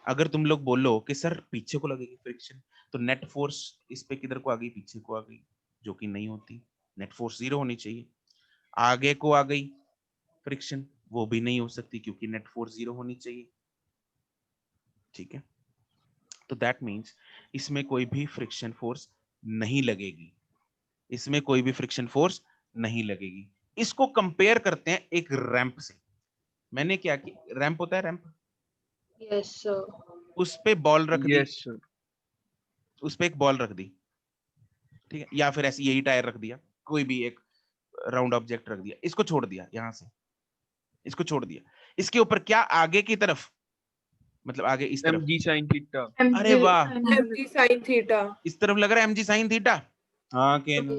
अगर तुम लोग बोलो कि सर पीछे को लगेगी फ्रिक्शन, तो नेट फोर्स इस पे किधर को आ गई, पीछे को आ गई, जो कि नहीं होती, नेट फोर्स 0 होनी चाहिए। आगे को आ गई फ्रिक्शन, वो भी नहीं हो सकती क्योंकि नेट फोर्स 0 होनी चाहिए, ठीक है। तो दैट मींस इसमें कोई भी फ्रिक्शन फोर्स नहीं लगेगी, इसमें कोई भी फ्रिक्शन फोर्स नहीं लगेगी। इसको कंपेयर करते हैं एक रैंप से। मैंने क्या किया, रैंप होता है रैंप, यस सर। उस पे बॉल रख दी, यस सर। उस पे एक बॉल रख दी, ठीक है, या फिर ऐसे यही टायर रख दिया, कोई भी एक राउंड ऑब्जेक्ट रख दिया, इसको छोड़ दिया, यहां से इसको छोड़ दिया, इसके ऊपर क्या आगे की तरफ, मतलब आगे इस तरफ, mg sin थीटा। अरे वाह, mg sin थीटा। इस तरफ लग रहा है mg sin थीटा। हाँ के ना,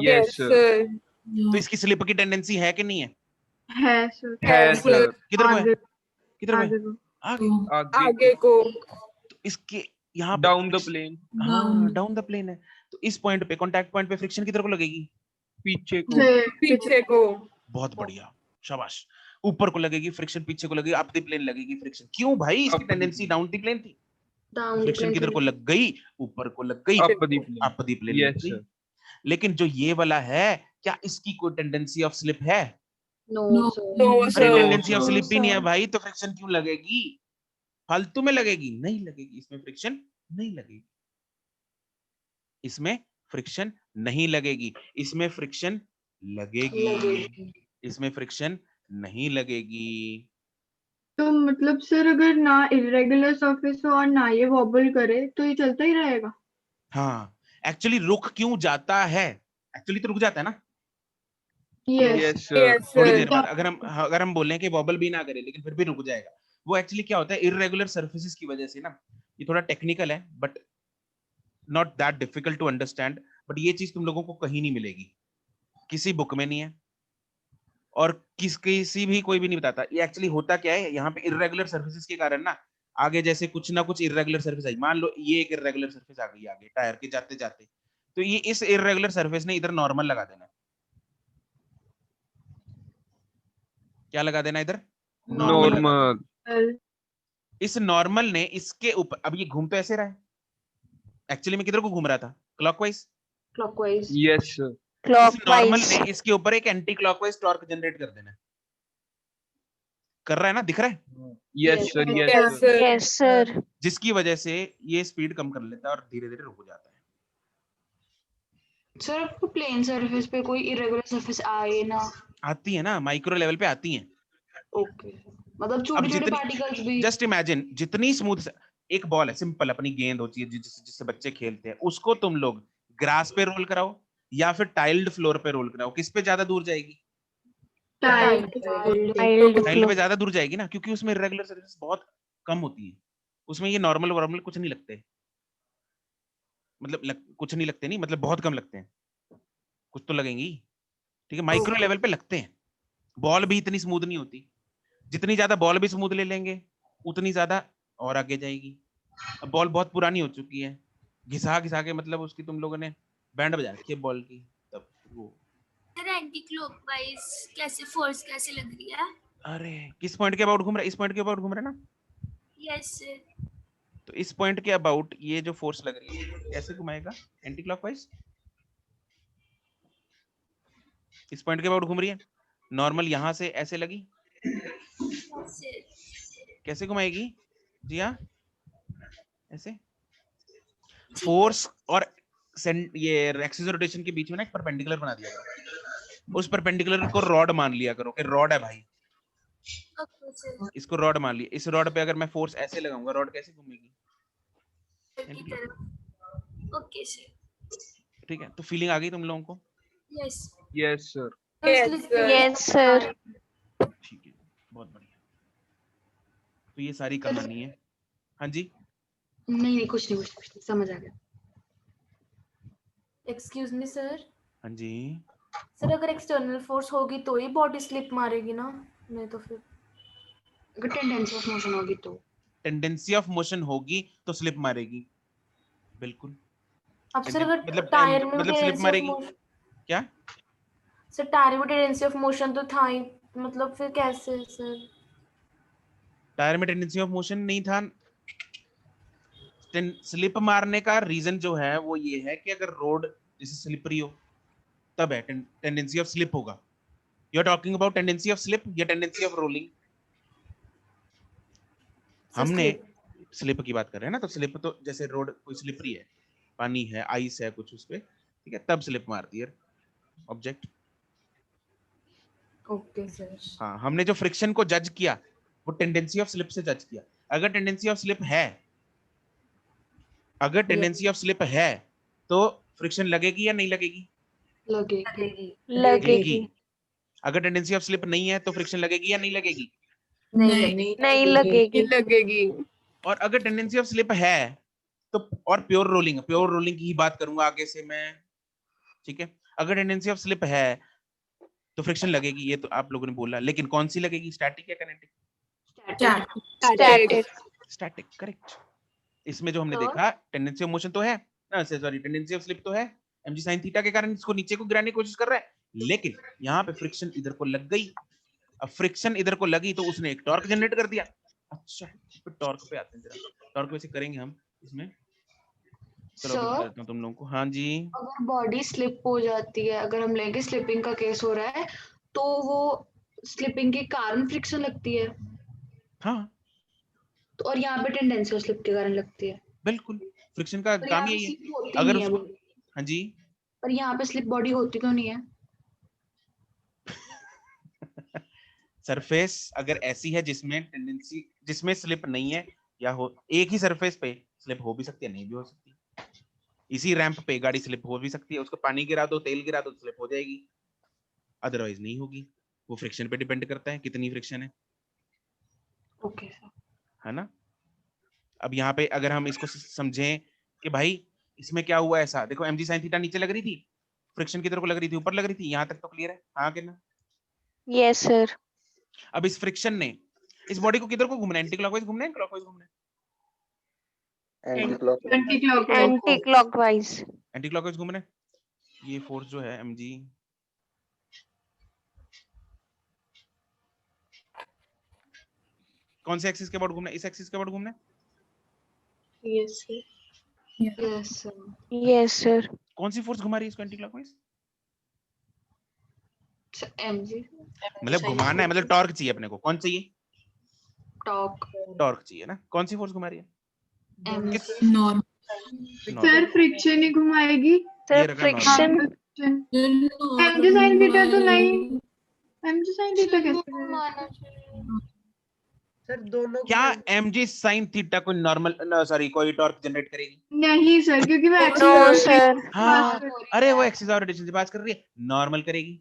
यस सर। तो इसकी स्लिप की टेंडेंसी है कि नहीं है? है सर। है सर। किधर को है? आगे किधर को है? आगे को। आगे आगे को। तो इसके यहाँ डाउन द प्लेन। हाँ डाउन द प्लेन है, तो इस पॉइंट पे, कांटेक्ट पॉइंट पे फ्रिक्शन किधर को लगेगी? पीछे को। पीछे को। बहुत बढ़िया, शाबाश। ऊपर को लगेगी फ्रिक्शन, पीछे को लगेगी, अप द प्लेन लगेगी फ्रिक्शन। क्यों भाई, इसकी Up the tendency plane। Down the plane थी, डाउन फ्रिक्शन किधर को लग गई? ऊपर को लग गई, up the plane. Up the plane yes लग गई। सर। लेकिन जो ये वाला है, क्या इसकी कोई टेंडेंसी ऑफ स्लिप है? No sir. अरे No, tendency of sir। Slip ही नहीं है भाई, तो फ्रिक्शन क्यों लगेगी? फालतू में लगेगी? नहीं लगेगी, इसमें फ्रिक्शन नहीं लगेगी, इसमें फ्रिक्शन नहीं लगेगी, इसमें फ्रिक्शन लगेगी, इसमें फ्रिक्शन नहीं लगेगी। तो मतलब सर अगर ना इरेगुलर सरफेस हो और ना ये वॉबल करे तो ये चलता ही रहेगा? हाँ, एक्चुअली रुक क्यों जाता है? एक्चुअली तो रुक जाता है ना यस सर। थोड़ी देर बाद, अगर हम बोलें कि वॉबल भी ना करे लेकिन फिर भी रुक जाएगा, वो एक्चुअली क्या होता है, इररेगुलर सरफेसेस की वजह से ना। ये थोड़ा टेक्निकल है but not that difficult to understand, but ये चीज तुम लोगों को कहीं नहीं मिलेगी, किसी बुक में नहीं है, और किसी भी कोई भी नहीं बताता। ये एक्चुअली होता क्या है, यहाँ पे इररेगुलर सर्फेसेस के कारण ना आगे जैसे कुछ ना कुछ इररेगुलर सर्फेस आई, मान लो ये एक इररेगुलर सर्फेस आ गई आगे टायर के जाते जाते, तो ये इस इररेगुलर सर्फेस ने इधर नॉर्मल लगा देना। क्या लगा देना इधर? नॉर्मल। इस नॉर्मल ने इसके ऊपर, अब ये घूम तो ऐसे रहा है, एक्चुअली में किधर को घूम रहा था? क्लॉकवाइज। क्लॉकवाइज। Yes sir. इस नॉर्मल ने इसके ऊपर एक एंटी क्लॉकवाइज टॉर्क जनरेट कर देना। कर रहा है ना, दिख रहा है? Yes sir. Yes sir. Yes sir. जिसकी वजह से ये स्पीड कम कर लेता है और धीरे धीरे रुक जाता है। सर आपको प्लेन सरफेस पे कोई इरेगुलर सरफेस आए ना? आती है ना, माइक्रो लेवल पे आती है। ओके, मतलब छोटे छोटे पार्टिकल्स भी। जस्ट इमेजिन, जितनी स्मूथ एक बॉल है, सिंपल अपनी गेंद होती है जिससे बच्चे खेलते हैं, उसको तुम लोग ग्रास पे रोल कराओ या फिर टाइल्ड फ्लोर पे रोल कराओ, किस पे ज्यादा दूर जाएगी? टाइल्ड पे ज्यादा दूर जाएगी ना, क्योंकि उसमें इरेगुलर सरफेस बहुत कम होती है, उसमें ये नॉर्मल वॉर्मल कुछ नहीं लगते, मतलब कुछ नहीं लगते, नहीं मतलब बहुत कम लगते हैं, कुछ तो लगेंगी, ठीक है, माइक्रो लेवल पे लगते हैं। बॉल भी इतनी स्मूथ नहीं होती, जितनी ज्यादा बॉल भी स्मूथ ले लेंगे उतनी ज्यादा और आगे जाएगी। अब बॉल बहुत पुरानी हो चुकी है, घिसा घिसा के मतलब उसकी तुम लोगों ने बैंड बजा रखी है बॉल की, तब वो सर एंटी क्लॉकवाइज कैसे फोर्स कैसे लग रही है? अरे किस पॉइंट के अबाउट घूम रहा है? इस पॉइंट के अबाउट घूम रहा है ना? Yes sir. तो इस पॉइंट के अबाउट ये जो फोर्स लग रही है कैसे घुमाएगा एंटी क्लॉकवाइज? इस पॉइंट के अबाउट घूम रही है, नॉर्मल यहां से ऐसे लगी, कैसे घुमाएगी जी? हाँ ऐसे। फोर्स और ये एक्सिस रोटेशन के बीच में ना एक परपेंडिकुलर बना दिया करो, उस परपेंडिकुलर को रॉड मान लिया करो कि रॉड है भाई, ओके सर। इसको रॉड मान लिया। इस रॉड पे अगर मैं फोर्स ऐसे लगाऊंगा, रॉड कैसे घूमेगी? की तरफ। Okay sir. ठीक है, तो फीलिंग आ गई तुम लोगों को? Yes. Yes sir. Yes, sir. ठीक है, बहुत बढ़िया। तो ये सारी कहानी है। हाँ जी, नहीं कुछ नहीं समझ आ गया। Excuse me sir. हाँ जी। सर अगर एक्सटर्नल फोर्स होगी तो ही बॉडी स्लिप मारेगी ना, नहीं तो फिर अगर टेंडेंसी ऑफ मोशन होगी तो? टेंडेंसी ऑफ मोशन होगी तो स्लिप मारेगी, बिल्कुल। अब सर अगर मतलब टायर में मतलब स्लिप टेंडेंसी ऑफ मारेगी मोशन, क्या? सर टायर में टेंडेंसी ऑफ मोशन तो था ही, मतलब फिर कैसे सर? टायर में टेंडेंसी ऑफ मोशन नहीं था। स्लिप मारने का रीजन जो है वो ये है कि अगर रोड जैसे स्लिपरी हो तब है टेंडेंसी ऑफ स्लिप होगा। You are talking about tendency of slip या टेंडेंसी ऑफ रोलिंग? हमने स्लिप की बात कर रहे हैं ना, तो स्लिप तो जैसे रोड कोई स्लिपरी है, पानी है, आइस है कुछ उस पे, ठीक है, तब स्लिप मारती है ऑब्जेक्ट। Okay sir. हाँ, हमने जो फ्रिक्शन को जज किया वो टेंडेंसी ऑफ स्लिप से जज किया। अगर टेंडेंसी ऑफ स्लिप है, अगर टेंडेंसी ऑफ स्लिप है तो फ्रिक्शन लगेगी या नहीं लगेगी? लगेगी। अगर टेंडेंसी ऑफ स्लिप नहीं है तो फ्रिक्शन लगेगी या नहीं लगेगी? नहीं लगेगी। और अगर टेंडेंसी ऑफ स्लिप है तो, और प्योर रोलिंग की ही बात करूंगा आगे से मैं, ठीक है। अगर टेंडेंसी ऑफ स्लिप है तो फ्रिक्शन लगेगी, ये तो आप लोगों ने बोला, लेकिन कौन सी लगेगी, स्टैटिक या काइनेटिक? Static. Static, correct. इसमें जो हमने देखा टेंडेंसी ऑफ मोशन तो है ना, सॉरी टेंडेंसी ऑफ स्लिप तो है, mg sin थीटा के कारण इसको नीचे को गिराने की कोशिश कर रहा है, लेकिन यहाँ पे फ्रिक्शन इधर को लग गई। अब फ्रिक्शन इधर को लगी तो उसने एक टॉर्क जनरेट कर दिया। अच्छा, तो टॉर्क पे आते हैं जरा। टॉर्क वैसे करेंगे हम इसमें, चलो अभी बता देता हूँ तुम लोगों को। हाँ जी। अगर बॉडी स्लिप हो जाती है, अगर हम लेंगे स्लिपिंग का केस हो रहा है, तो वो स्लिपिंग के कारण फ्रिक्शन लगती है। हाँ, तो और यहाँ पे टेंडेंसी ऑफ स्लिप के कारण लगती है। बिल्कुल, फ्रिक्शन का पर काम यहाँ पे यही है। स्लिप होती अगर नहीं है उसको, body। हाँ जी पर यहाँ पे स्लिप बॉडी होती क्यों नहीं है? सरफेस अगर ऐसी है जिसमें टेंडेंसी, जिसमें स्लिप नहीं है, या हो एक ही सरफेस पे स्लिप हो भी सकती है, नहीं भी हो सकती। इसी रैंप पे गाड़ी स्लिप हो भी सकती है, उसको पानी गिरा दो, तेल गिरा दो, स्लिप हो जाएगी, अदरवाइज नहीं होगी। वो फ्रिक्शन पे डिपेंड करता है कितनी फ्रिक्शन है। ओके है ना। अब यहाँ पे अगर हम इसको समझें कि भाई इसमें क्या हुआ ऐसा, देखो mg sin थीटा नीचे लग रही थी, फ्रिक्शन किधर को लग रही थी, ऊपर लग रही थी, यहाँ तक तो क्लियर है? हाँ कि ना? Yes, sir. अब इस फ्रिक्शन ने इस बॉडी को किधर को घूमना है, एंटी क्लॉकवाइज घूमना है, क्लॉकवाइज घूमना है? Anti-clockwise. एंटी क्लॉकवाइज घूमना है। ये फोर्स जो है mg, कौन से एक्सिस के अबाउट घूमना है? इस एक्सिस के अबाउट घूमना है। Yes, sir. Yes Yes, sir. कौन सी फोर्स घुमा रही है इसको एंटी क्लॉकवाइज? mg मतलब घुमाना है, मतलब टॉर्क चाहिए अपने को। कौन चाहिए? टॉर्क चाहिए ना। कौन सी फोर्स घुमा रही है? सर फ्रिक्शन ही घुमाएगी। Sir, ये रखा friction. mg sin थीटा तो नहीं, mg sin थीटा कैसे? सर दोनों क्या mg sin थीटा कोई नॉर्मल, सॉरी, कोई टॉर्क जनरेट करेगी? नहीं सर, क्योंकि वो No, sir. हाँ, अरे वो एक्सिस ऑफ रोटेशन से बात कर रही है, नॉर्मल करेगी।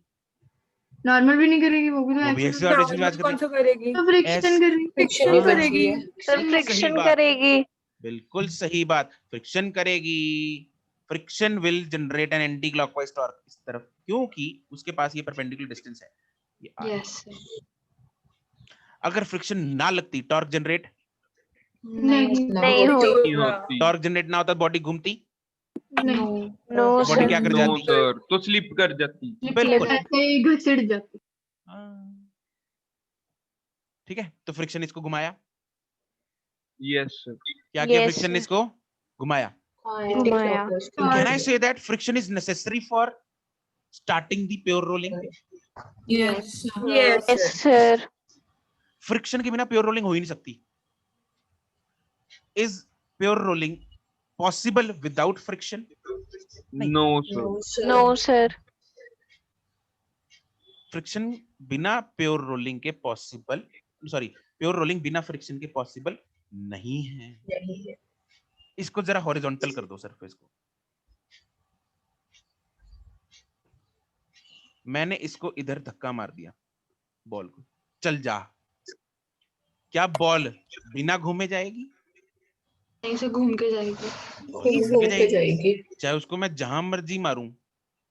नॉर्मल भी नहीं करेगी, वो भी वो भी तो एक्सिस ऑफ रोटेशन से बात कर रही है। तो फ्रिक्शन करेगी। Friction करेगी. Sir, बिल्कुल सही friction बात। करेगी. बिल्कुल सही बात, फ्रिक्शन करेगी। Friction will generate an anti clockwise torque इस तरफ, क्योंकि उसके पास ये परपेंडिकुलर डिस्टेंस है, ये r। यस अगर फ्रिक्शन ना लगती टॉर्क जनरेट नहीं होती। होती। टॉर्क जनरेट ना होता बॉडी घूमती, नहीं, नो बॉडी क्या सर। कर नो जाती? सर, तो स्लिप कर जाती। बिल्कुल। ऐसे ही घसीट जाती। ठीक है, तो फ्रिक्शन इसको घुमाया, यस सर। क्या किया? Yes, फ्रिक्शन ने sir. इसको घुमाया। घुमाया। Can I say that friction is necessary for starting the pure rolling? Yes sir. Friction के बिना प्योर रोलिंग हो ही नहीं सकती। Is pure rolling possible without friction? No sir. No sir. Friction बिना प्योर रोलिंग के पॉसिबल, सॉरी, प्योर रोलिंग बिना friction के possible नहीं है। इसको जरा हॉरिजॉन्टल कर दो सरफेस को। मैंने इसको इधर धक्का मार दिया बॉल को, चल जा। क्या बॉल बिना घूमे जाएगी? यहीं से घूम के जाएगी। घूम के जाएगी। चाहे उसको मैं जहां मर्जी मारूं,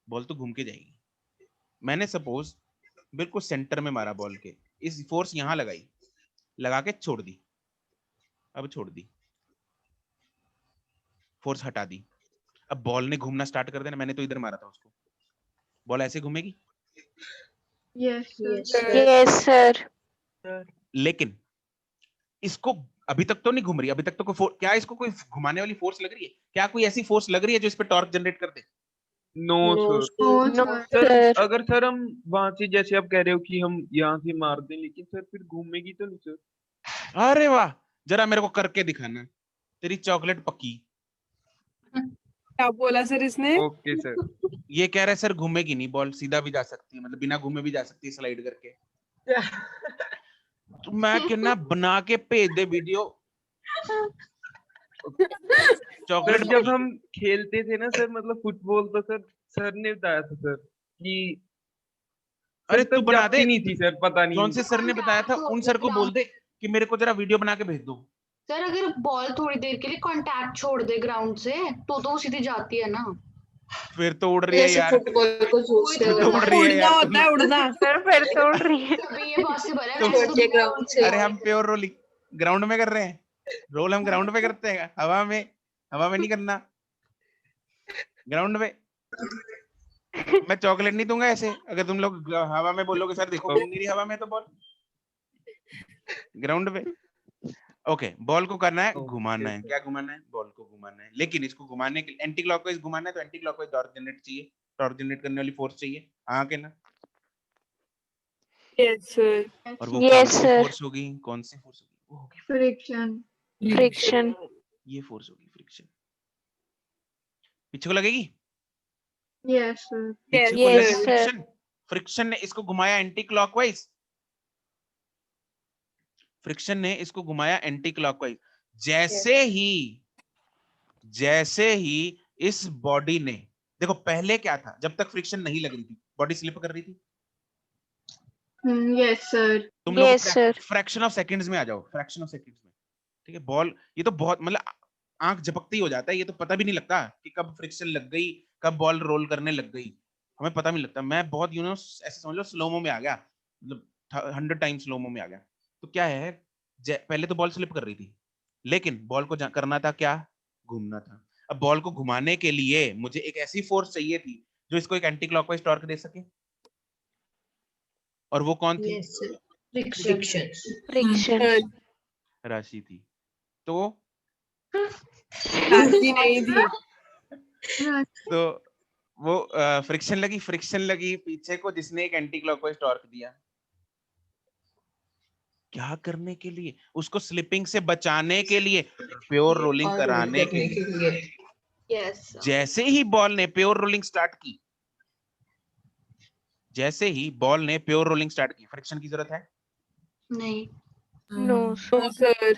बॉल तो घूम के जाएगी। मैंने सपोज बिल्कुल सेंटर में मारा बॉल के, इस फोर्स यहां लगाई, लगा के छोड़ दी, अब छोड़ दी, फोर्स हटा दी, अब बॉल ने घूमना स्टार्ट कर देना। मैंने तो इधर मारा था उसको, बॉल ऐसे घूमेगी? Yes Yes sir. लेकिन इसको अभी तक तो नहीं घूम रही, अभी तक तो क्या इसको कोई घुमाने वाली फोर्स लग रही है? क्या कोई ऐसी फोर्स लग रही है जो इस पे टॉर्क जनरेट कर दे? No sir. No sir sir. अगर सर हम वहां से, जैसे आप कह रहे हो कि हम यहाँ से मार दें, लेकिन सर फिर घूमेगी तो नहीं सर। अरे वाह, जरा मेरे को करके दिखाना, तेरी चॉकलेट पक्की। क्या बोला सर इसने? Okay sir. ये कह रहा है सर घूमेगी नहीं, बॉल सीधा भी जा सकती है, मतलब बिना घूमे भी जा सकती है स्लाइड करके। तो मैं कहना बना के भेज दे वीडियो। चॉकलेट सर जब हम खेलते थे ना सर, मतलब फुटबॉल, तो सर ने बताया था सर कि अरे तू बना जाती दे। नहीं थी सर, पता नहीं कौन से सर ने बताया था? उन सर को बोल दे कि मेरे को जरा वीडियो बना के भेज दो। सर अगर बॉल थोड़ी देर के लिए कांटेक्ट छोड़ दे ग्राउंड से तो वो सीधी जाती है ना। फिर तो उड़ रही है यार, फुटबॉल को फिर तो उड़ रही है उड़ना यार। होता है, उड़ना। सर फिर तो उड़ रही है। अभी ये पॉसिबल है तो वैसे ग्राउंड से। अरे हम प्योर रोलिंग ग्राउंड में कर रहे हैं, रोल हम ग्राउंड पे करते हैं, हवा में नहीं करना, ग्राउंड में। मैं चॉकलेट नहीं दूंगा ऐसे, अगर तुम लोग हवा में बोलोगे सर देखो घूम नहीं रही हवा में, तो बॉल ग्राउंड पे। ओके, बॉल को करना है घुमाना है। क्या घुमाना है? बॉल को घुमाना है, लेकिन इसको घुमाने के लिए एंटी क्लॉकवाइज घुमाना है, तो एंटी क्लॉकवाइज टॉर्क जनरेट चाहिए, टॉर्क जनरेट करने वाली फोर्स चाहिए। हाँ के ना? Yes sir. और वो Yes, कौन सी sir. फोर्स होगी? कौन सी फोर्स होगी? वो होगी फ्रिक्शन। Friction. ये फोर्स होगी, फ्रिक्शन। पीछे को लगेगी, यस सर। पीछे को Yes, लगी sir. फ्रिक्शन। फ्रिक्शन ने इसको घुमाया एंटी क्लॉकवाइज, फ्रिक्शन ने इसको घुमाया एंटी क्लॉकवाइज। जैसे ही इस बॉडी ने, देखो पहले क्या था, जब तक फ्रिक्शन नहीं लग रही थी बॉडी स्लिप कर रही थी। Yes sir. तुम लोग Yes, sir. Fraction of seconds में आ जाओ, फ्रैक्शन ऑफ सेकंड्स में। ठीक है, बॉल ये तो बहुत मतलब आंख झपकते ही हो जाता है, ये तो पता भी नहीं लगता कि कब फ्रिक्शन लग गई, कब बॉल रोल करने लग गई, हमें पता भी नहीं लगता। मैं बहुत ऐसे समझ लो स्लोमो में आ गया, मतलब 100 टाइम स्लोमो में आ गया। तो क्या है, पहले तो बॉल स्लिप कर रही थी, लेकिन बॉल को करना था क्या? घूमना था। अब बॉल को घुमाने के लिए मुझे एक ऐसी फोर्स चाहिए थी जो इसको एक एंटी क्लॉकवाइज टॉर्क दे सके, और वो कौन थी? Friction. राशि थी। तो राशि नहीं थी। तो वो फ्रिक्शन लगी पीछे को, जिसने एक एंटी क्लॉकवाइज टॉर्क दिया। क्या करने के लिए? उसको स्लिपिंग से बचाने के लिए, प्योर रोलिंग कराने के लिए। यस जैसे ही बॉल ने प्योर रोलिंग स्टार्ट की, फ्रिक्शन की जरूरत है? नहीं। No sir. No sir.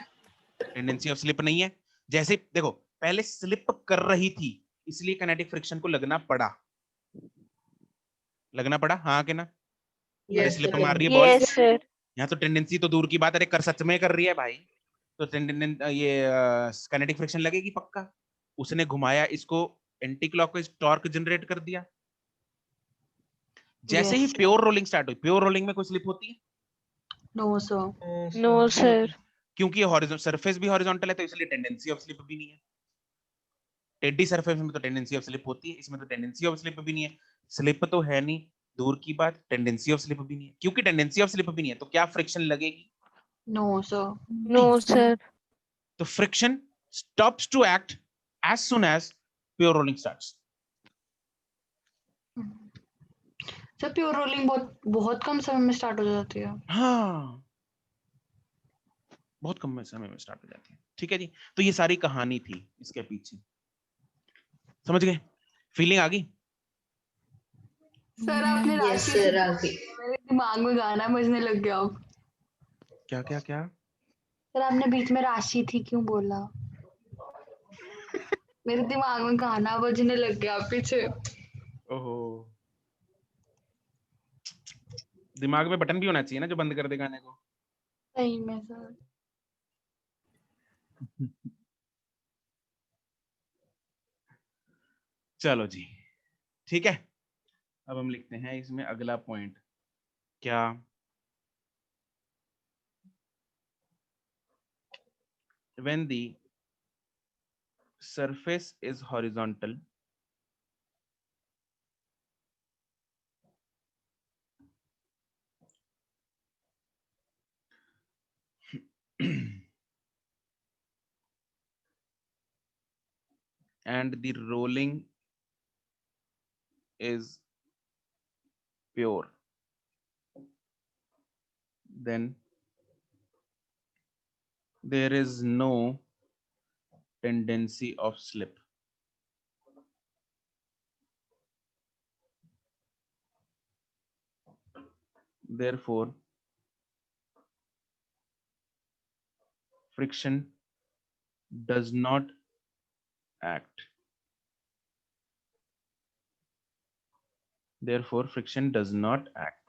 Tendency of slip नहीं है। जैसे देखो पहले स्लिप कर रही थी, इसलिए काइनेटिक फ्रिक्शन को लगना पड़ा। हाँ के ना? स्लिप मार रही है बॉल, Yes sir. यहाँ तो टेंडेंसी तो दूर की बात, अरे सच में कर रही है भाई, तो ये काइनेटिक फ्रिक्शन लगेगी पक्का। उसने घुमाया इसको, एंटी क्लॉकवाइज टॉर्क जनरेट कर दिया। जैसे ही प्योर रोलिंग स्टार्ट हुई, प्योर रोलिंग में कोई स्लिप होती है? No sir. No, sir. क्योंकि हॉरिजॉन्टल सरफेस भी हॉरिजॉन्टल है तो इसलिए टेंडेंसी ऑफ स्लिप भी नहीं है। टेढ़ी सरफेस में तो टेंडेंसी ऑफ स्लिप होती है, इसमें तो टेंडेंसी ऑफ स्लिप भी नहीं है। स्लिप तो है नहीं, दूर की बात, टेंडेंसी ऑफ स्लिप भी नहीं है। क्योंकि टेंडेंसी ऑफ स्लिप भी नहीं है तो क्या फ्रिक्शन लगेगी? No sir. No, sir. तो friction stops to act as soon as pure rolling starts. Sir pure rolling बहुत बहुत कम समय में स्टार्ट हो जाती है। हाँ, बहुत कम समय में स्टार्ट हो जाती है। ठीक है जी, तो ये सारी कहानी थी इसके पीछे, समझ गए? फीलिंग आ गई? सर आपने यस सर आ गई। मेरे दिमाग में गाना बजने लग गया अब। क्या क्या क्या? सर आपने बीच में राशि थी क्यों बोला? मेरे दिमाग में गाना बजने लग गया पीछे। ओहो, दिमाग में बटन भी होना चाहिए ना जो बंद कर दे गाने को। सही में सर। चलो जी, ठीक है, अब हम लिखते हैं इसमें अगला पॉइंट। क्या? when the surface is horizontal, and the rolling is pure, then there is no tendency of slip. Therefore, friction does not act. Therefore, friction does not act.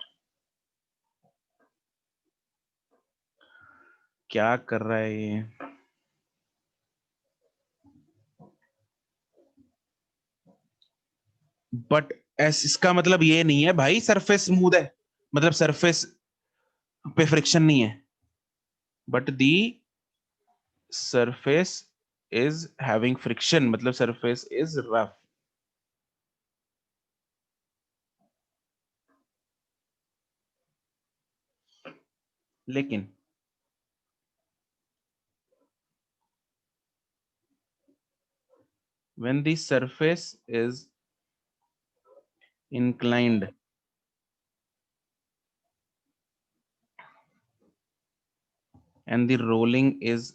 क्या कर रहा है ये? बट इसका मतलब ये नहीं है भाई सरफेस स्मूथ है, मतलब सरफेस पे फ्रिक्शन नहीं है, but the surface is having friction, मतलब सरफेस इज रफ। लेकिन when the surface is inclined and the rolling is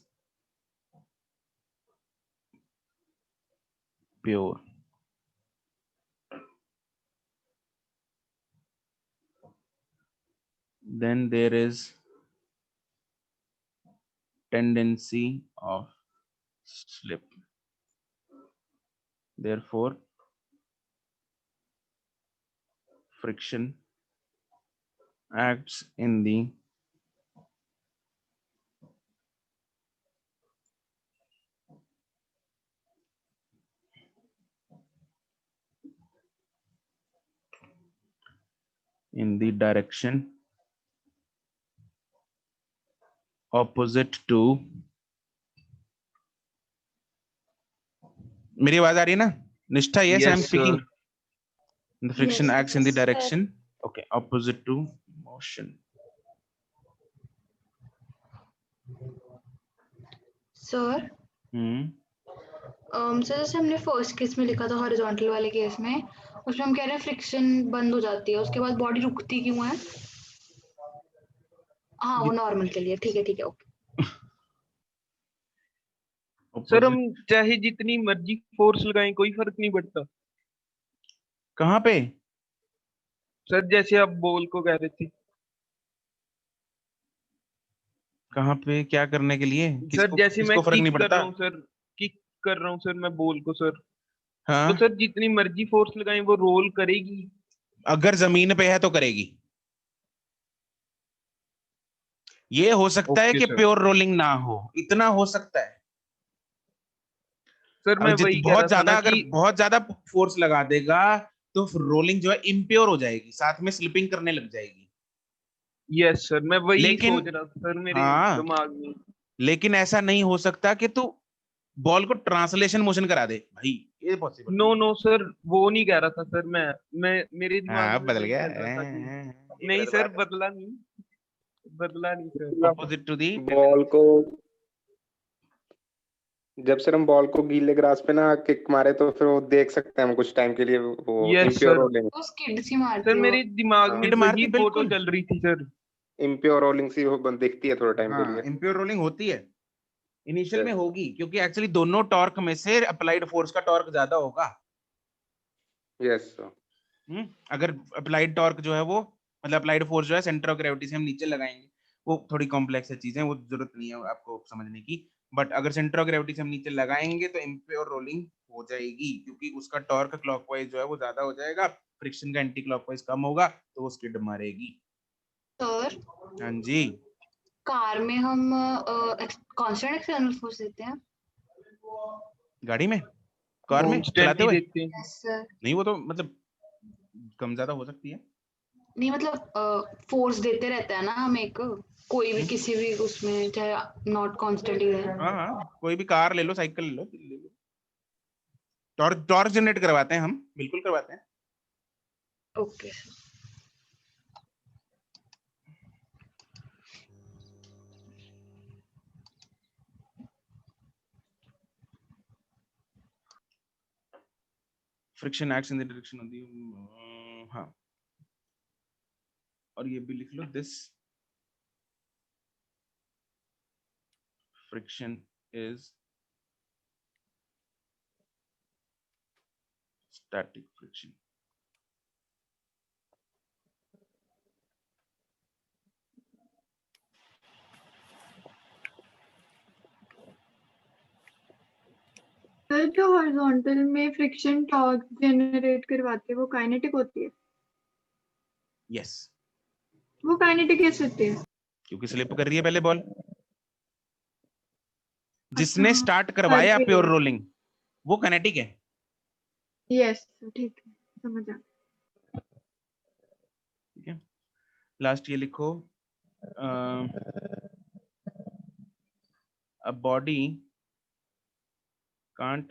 pure, then there is tendency of slip. Therefore, friction acts in the direction opposite to, मेरी आवाज आ रही है ना निष्ठा? Yes, I am speaking. The friction acts in the direction, okay, opposite to motion. Sir sir जैसे हमने first case में लिखा था हॉरिजॉन्टल वाले केस में, उसमें हम कह रहे हैं फ्रिक्शन बंद हो जाती है, उसके बाद बॉडी रुकती क्यों है? हाँ वो नॉर्मल के लिए, ठीक है ओके। सर हम चाहे जितनी मर्जी फोर्स लगाएं कोई फर्क नहीं पड़ता। कहाँ पे? सर जैसे आप बॉल को कह रहे थे। कहाँ पे? क्या करने के लिए? सर जैसे मैं फर्क नहीं किक कर पड़ता? रहा हूँ सर, किक कर रहा हूँ सर मैं बॉल को सर, हाँ? तो सर जितनी मर्जी फोर्स लगाएं वो रोल करेगी। अगर जमीन पे है तो करेगी। ये हो सकता है कि प्योर रोलिंग ना हो, इतना हो सकता है। सर मैं वही कह बहुत रहा था ज्यादा ना अगर कि बहुत ज्यादा फोर्स लगा देगा तो रोलिंग जो है इम्प्योर हो जाएगी, साथ में स्लिपिंग करने लग जाएगी। यस सर, मैं वही लेकिन सोच रहा था सर, मेरे हाँ, दिमाग में। लेकिन ऐसा नहीं हो सकता कि तू बॉल को ट्रांसलेशन मोशन करा दे भाई, ये पॉसिबल नो नो सर, वो नहीं कह रहा था सर, मैं मेरे दिमाग हाँ, में बदल वही गया चल रहा था कि ये नहीं गलत सर, बात बदला नहीं सर। है, ऑपोजिट टू दी बॉल को जब सर हम बॉल को गीले ग्रास पे ना किक मारे तो फिर वो देख सकते हैं हम कुछ टाइम के लिए, वो यस इम्प्योर सर, रोलिंग। वो स्किड सी सर मारती हो। मेरे दिमाग में किड मारती वही फोटो बिल्कुल, चल रही थी सर। इम्प्योर रोलिंग सी वो दिखती है थोड़ा टाइम के हाँ, लिए। इम्प्योर रोलिंग होती है इनिशियल में Yes. होगी, क्योंकि एक्चुअली दोनों टॉर्क में से अप्लाइड फोर्स का टॉर्क ज्यादा होगा। यस अगर अप्लाइड टॉर्क जो है वो, मतलब अप्लाइड फोर्स जो है सेंटर ऑफ ग्रेविटी से हम नीचे लगाएंगे, वो थोड़ी कॉम्प्लेक्स है चीजें, वो जरूरत नहीं है आपको समझने की, बट अगर सेंटर ऑफ ग्रेविटी से हम नीचे लगाएंगे तो इम्प्योर रोलिंग हो जाएगी, क्योंकि उसका टॉर्क क्लॉकवाइज जो है वो ज्यादा हो जाएगा, फ्रिक्शन का एंटी क्लॉकवाइज कम होगा, तो वो स्किड मारेगी। सर हाँ जी, कार में हम कांस्टेंट एक्सटर्नल फोर्स देते हैं। गाड़ी में, कार में कांस्टेंट चलाते ही हुए देखते हैं। Yes sir. नहीं, वो तो मतलब कम ज्यादा हो सकती है। नहीं मतलब फोर्स देते रहता है ना हम एक, कोई भी किसी भी उसमें, चाहे नॉट कांस्टेंट ही रहे। हाँ हाँ, कोई भी कार ले लो, साइकिल ले लो, टॉर्क टॉर्क जनरेट करवाते हैं हम, बिल्कुल करवाते हैं। Okay friction acts in the direction of the, हाँ, और ये भी लिख लो, this friction is static friction. Sir जो हॉरिजॉन्टल में फ्रिक्शन टॉर्क जनरेट करवाती है वो काइनेटिक होती है? यस, वो काइनेटिक कैसे होती है? क्योंकि स्लिप कर रही है पहले बॉल, जिसने स्टार्ट कर करवाया रही प्योर है। रोलिंग वो काइनेटिक है। यस ठीक है, समझ आ ठीक है, लास्ट ये लिखो, a body can't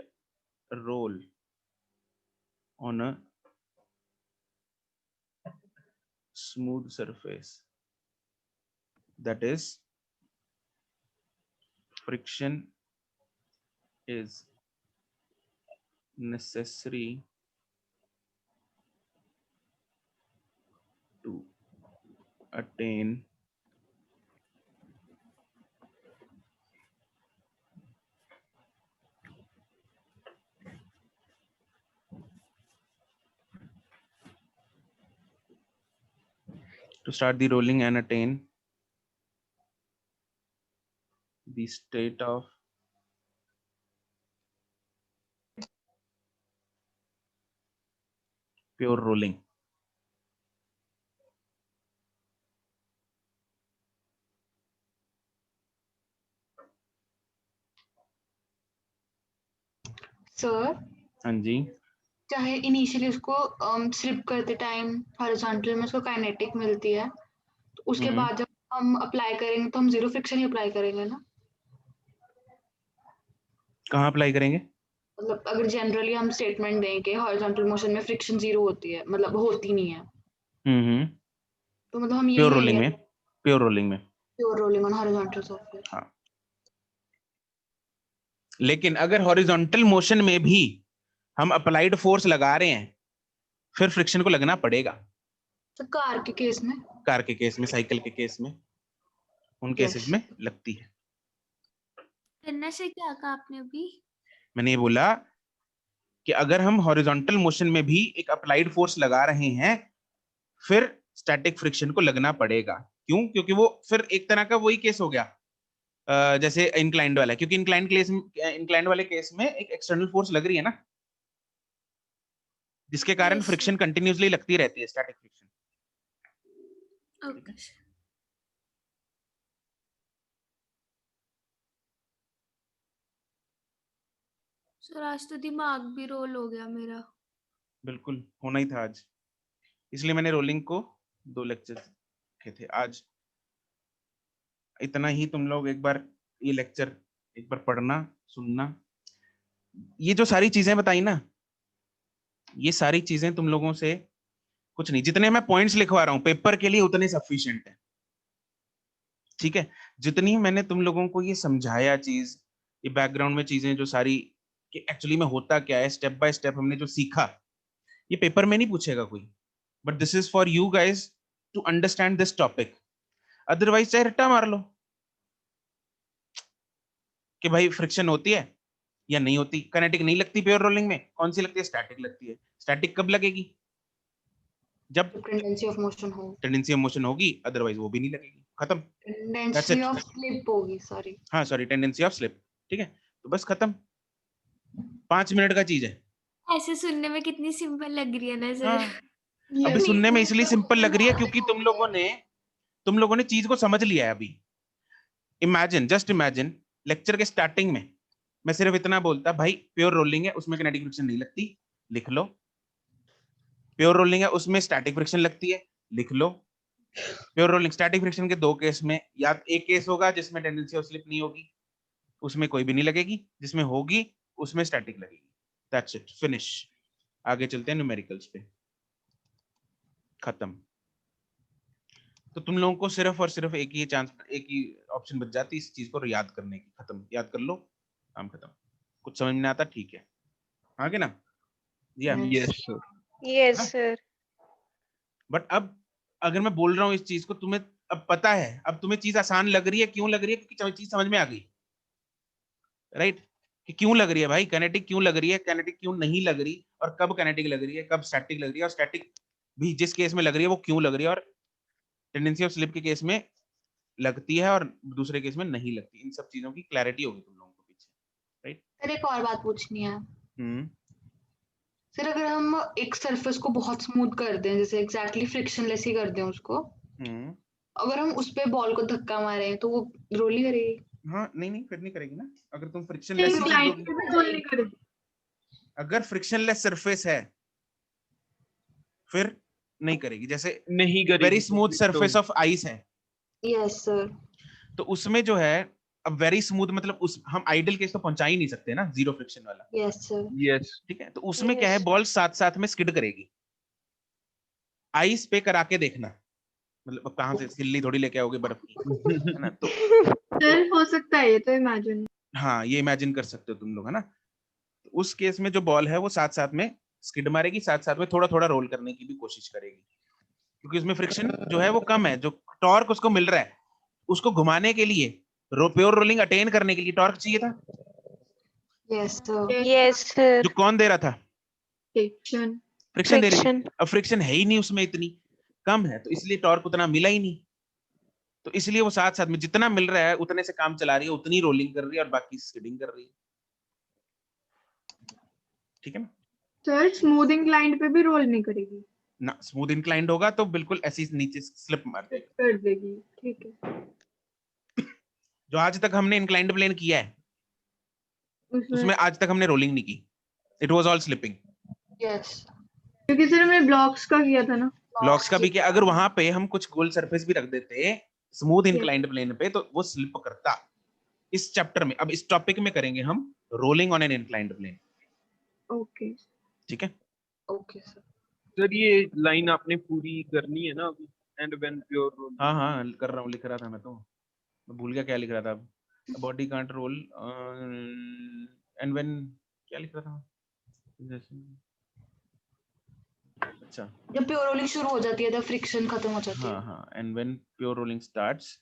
roll on a smooth surface, that is friction is necessary to attain to start the rolling and attain the state of pure rolling. Sir हाँ जी, चाहे इनिशियली उसको स्लिप करते टाइम हॉरिजॉन्टल में उसको kinetic मिलती है, तो उसके बाद जब हम अप्लाई करेंगे तो हम जीरो फ्रिक्शन ही अप्लाई करेंगे ना? कहाँ अप्लाई करेंगे? मतलब अगर जनरली हम स्टेटमेंट दें कि हॉरिजॉन्टल मोशन में फ्रिक्शन जीरो होती है, मतलब होती नहीं है, तो मतलब हम ये प्योर रोलिंग में, प्योर रोलिंग में, pure rolling on horizontal surface. हाँ, लेकिन अगर हॉरिजॉन्टल मोशन में भी हम अप्लाइड फोर्स लगा रहे हैं फिर फ्रिक्शन को लगना पड़ेगा। तो कार के केस में, कार के केस में, साइकिल के केस में, उन केसेस में लगती है। करना से क्या कहा आपने अभी? मैंने ये बोला कि अगर हम हॉरिजॉन्टल मोशन में भी एक अप्लाइड फोर्स लगा रहे हैं फिर स्टैटिक फ्रिक्शन को लगना पड़ेगा। क्यों? क्योंकि वो फिर एक तरह का वही केस हो गया जैसे इंक्लाइंड वाला, क्योंकि इंक्लाइंड वाले केस में एक एक्सटर्नल फोर्स लग रही है ना, जिसके कारण फ्रिक्शन कंटिन्यूअसली लगती रहती है, स्टैटिक फ्रिक्शन। ओके सर, आज तो दिमाग भी रोल हो गया मेरा। बिल्कुल होना ही था आज, इसलिए मैंने रोलिंग को 2 लेक्चर रखे थे आज। इतना ही तुम लोग एक बार ये लेक्चर एक बार पढ़ना सुनना। ये जो सारी चीजें बताई ना, ये सारी चीजें तुम लोगों से कुछ नहीं, जितने मैं पॉइंट्स लिखवा रहा हूं पेपर के लिए उतने सफिशिएंट है, ठीक है। जितनी मैंने तुम लोगों को ये समझाया चीज, ये बैकग्राउंड में चीजें जो सारी कि एक्चुअली में होता क्या है, स्टेप बाय स्टेप हमने जो सीखा, ये पेपर में नहीं पूछेगा कोई, but this is for you guys to understand this topic. Otherwise चाहे रट्टा मार लो कि भाई फ्रिक्शन होती है या नहीं होती, काइनेटिक नहीं लगती प्योर रोलिंग में, कौन सी लगती है, स्टैटिक लगती है। स्टैटिक कब लगेगी, जब टेंडेंसी ऑफ मोशन हो, टेंडेंसी ऑफ मोशन होगी, अदरवाइज वो भी नहीं लगेगी, खत्म। टेंडेंसी ऑफ स्लिप होगी, सॉरी हाँ सॉरी, टेंडेंसी ऑफ स्लिप, ठीक है। तो बस खत्म, 5 मिनट का चीज है। ऐसे सुनने में कितनी सिंपल लग रही है ना सर। हाँ, अभी सुनने में इसलिए सिंपल लग रही है क्योंकि तुम लोगों ने चीज को समझ लिया है अभी। इमेजिन, जस्ट इमेजिन, लेक्चर के स्टार्टिंग में मैं सिर्फ इतना बोलता, भाई प्योर रोलिंग है उसमें किनेटिक फ्रिक्शन नहीं लगती, लिख लो। प्योर रोलिंग है उसमें स्टैटिक फ्रिक्शन लगती है, लिख लो। प्योर रोलिंग स्टैटिक फ्रिक्शन के 2 केस में, या एक केस होगा जिसमें टेंडेंसी ऑफ स्लिप नहीं होगी, उसमें कोई भी नहीं लगेगी, जिसमें होगी उसमें स्टैटिक लगेगी। That's it, finish. आगे चलते हैं न्यूमेरिकल्स पे, खत्म। तो तुम लोगों को सिर्फ और सिर्फ एक ही चांस, एक ही ऑप्शन बच जाती इस चीज को याद करने की, खत्म, याद कर लो, काम खत्म। कुछ समझ में आता, ठीक है, आगे ना। Yes sir. Yes sir. But अब अगर मैं बोल रहा हूँ इस चीज को, तुम्हें अब पता है, अब तुम्हें चीज आसान लग रही है, क्यों लग रही है, क्योंकि चीज समझ में आ गई, राइट। कि क्यों लग रही है भाई, काइनेटिक क्यों लग रही है, काइनेटिक क्यों नहीं लग रही, और कब काइनेटिक लग रही है, कब स्टैटिक लग रही है, और स्टैटिक भी जिस केस में लग रही है वो क्यों लग रही है, और टेंडेंसी ऑफ स्लिप के केस में लगती है और दूसरे केस में नहीं लगती। इन सब चीजों की क्लैरिटी होगी तुम लोगों को पीछे, राइट। सर एक और बात पूछनी है। हम्म, सर अगर हम एक सरफेस को बहुत स्मूथ कर दें, जैसे एग्जैक्टली फ्रिक्शनलेस ही कर दें उसको, अगर हम उस पे बॉल को धक्का मारें तो वो रोल ही करेगी? हाँ, नहीं फिर नहीं करेगी ना, अगर तुम फ्रिक्शनलेस ही कर दोगे। रोल नहीं करेगी। अगर फ्रिक्शनलेस सरफेस है फिर नहीं करेगी, जैसे नहीं करेगी, very smooth surface of ice है, यस सर। तो उसमें जो है, अब वेरी स्मूथ मतलब उस हम आइडियल केस तो पहुंचा ही नहीं सकते ना, जीरो फ्रिक्शन वाला, यस सर। यस। ठीक है। तो उसमें क्या है, बॉल साथ साथ में स्किड करेगी। आइस पे करा के देखना, मतलब अब कहां से सिल्ली थोड़ी लेके आओगे बर्फ की, है ना। तो सर हो सकता है ये तो इमेजिन। हाँ, ये इमेजिन कर सकते हो तुम लोग, है ना। तो उस केस में जो बॉल है वो साथ साथ में स्किड मारेगी, साथ साथ में थोड़ा थोड़ा रोल करने की भी कोशिश करेगी, क्योंकि उसमें फ्रिक्शन जो है वो कम है, जो टॉर्क उसको मिल रहा है, उसको घुमाने के लिए, प्योर रोलिंग अटेन करने के लिए टॉर्क चाहिए था। Yes sir. Yes sir. जो कौन दे रहा था, फ्रिक्शन। फ्रिक्शन दे रही थी। अब फ्रिक्शन है ही नहीं उसमें, इतनी कम है, तो इसलिए टॉर्क उतना मिला ही नहीं। तो इसलिए वो साथ साथ में जितना मिल रहा है उतने से काम चला रही है, उतनी रोलिंग कर रही है और बाकी स्किडिंग कर रही है, ठीक है ना। सर स्मूथ इंक्लाइंड पे भी रोल नहीं करेगी ना, स्मूथ इंक्लाइंड होगा तो बिल्कुल ऐसी नीचे स्लिप मार देगी, कर देगी, ठीक है। जो आज तक हमने इंक्लाइंड प्लेन किया है उसमें आज तक हमने रोलिंग नहीं की, it was all slipping. Yes, क्योंकि सर हमने ब्लॉक्स का किया था ना। ब्लॉक्स का भी किया, अगर वहां पे हम कुछ गोल सरफेस भी रख देते स्मूथ इंक्लाइंड प्लेन पे तो वो स्लिप करता। इस चैप्टर में, अब इस टॉपिक में करेंगे हम rolling on an inclined plane, okay ठीक है। Okay sir. सर ये लाइन आपने पूरी करनी है ना अभी, एंड व्हेन प्योर रोल। हाँ हाँ कर रहा हूँ, लिख रहा था मैं भूल गया क्या लिख रहा था। Body can't roll and when, क्या लिख रहा था, अच्छा, जब प्योर रोलिंग शुरू हो जाती है तब फ्रिक्शन खत्म हो जाती है। हाँ, and when pure rolling starts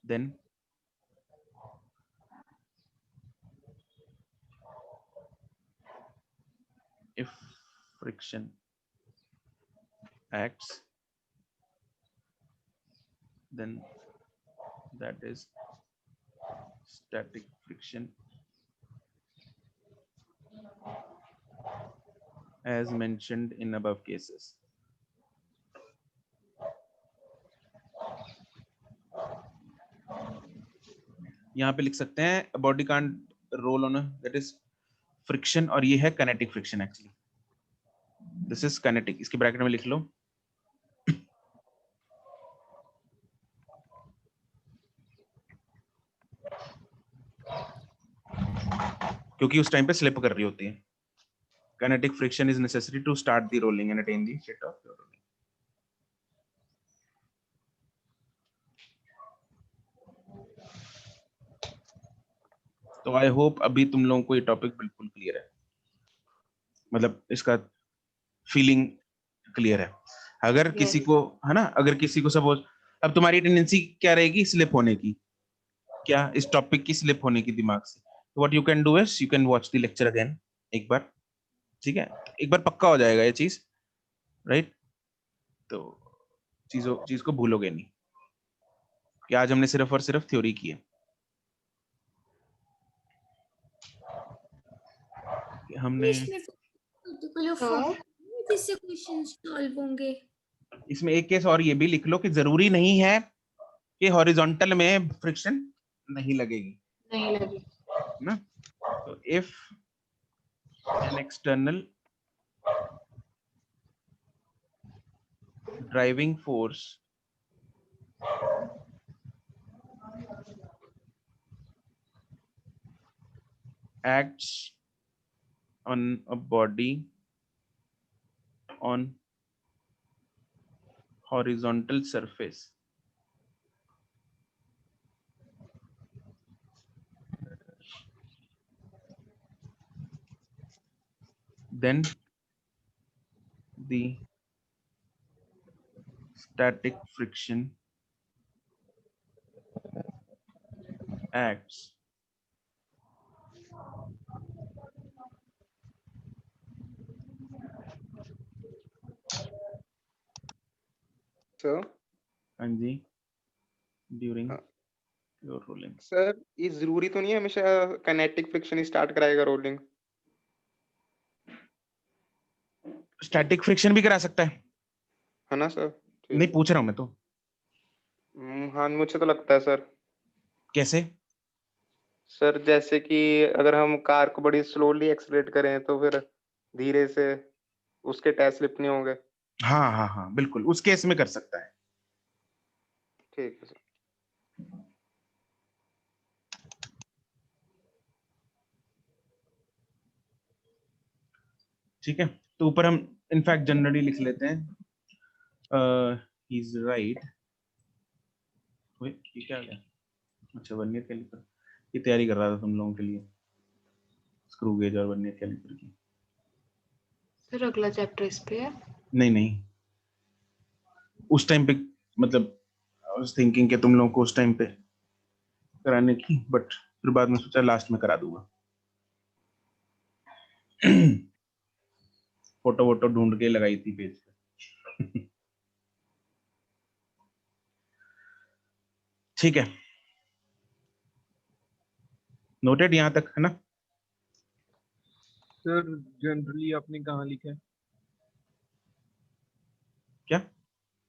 then if friction acts, then that is static friction as mentioned in above cases. यहाँ पे लिख सकते हैं body can't roll on that is friction, और ये है kinetic friction, actually this is kinetic, इसके bracket में लिख लो क्योंकि उस टाइम पे स्लिप कर रही होती है. Kinetic friction is necessary to start the rolling and attain the state of pure rolling. तो आई होप अभी तुम लोगों को ये टॉपिक बिल्कुल क्लियर है, मतलब इसका फीलिंग क्लियर है. अगर किसी को है ना, अगर किसी को सपोज अब तुम्हारी टेंडेंसी क्या रहेगी स्लिप होने की, क्या इस टॉपिक की स्लिप होने की दिमाग से, तो what you can do is you can watch the lecture again एक बार. ठीक है, एक बार पक्का हो जाएगा ये चीज, राइट? तो चीज को भूलोगे नहीं कि आज हमने सिर्फ और सिर्फ थ्योरी की है. हमने इसमें पर्टिकुलर फॉर्म जिससे क्वेश्चंस सॉल्व होंगे. इसमें एक केस और ये भी लिख लो कि जरूरी नहीं है कि हॉरिजॉन्टल में फ्रिक्शन नहीं लगेगी, नहीं लगी. ना? तो if an external driving force acts on a body on horizontal surface, then the static friction acts So, हाँ जी ड्यूरिंग योर रोलिंग. सर ये जरूरी तो नहीं है हमेशा काइनेटिक फ्रिक्शन ही स्टार्ट कराएगा रोलिंग? स्टैटिक फ्रिक्शन भी करा सकता है ना सर? नहीं, पूछ रहा हूं मैं तो. हाँ मुझे तो लगता है सर. कैसे? सर जैसे कि अगर हम कार को बड़ी स्लोली एक्सीलरेट करें तो फिर धीरे से उसके टायर स्लिप नहीं होंगे. हाँ हाँ हाँ बिल्कुल, उस केस में कर सकता है. ठीक है सर. ठीक है, तो ऊपर हम इनफैक्ट जनरली लिख लेते हैं ही इज राइट. ये क्या आ गया? अच्छा, वर्नियर कैलिपर की तैयारी कर रहा था तुम लोगों के लिए, स्क्रू गेज और वर्नियर कैलिपर की. फिर अगला चैप्टर इस पे है. नहीं नहीं, उस टाइम पे मतलब आई वाज थिंकिंग कि तुम लोगों को उस टाइम पे कराने की, बट फिर बाद में सोचा लास्ट में करा दूंगा. फोटो वोटो ढूंढ के लगाई थी पेज पे. ठीक है, नोटेड यहां तक है ना? सर जनरली आपने कहाँ लिखा है? क्या?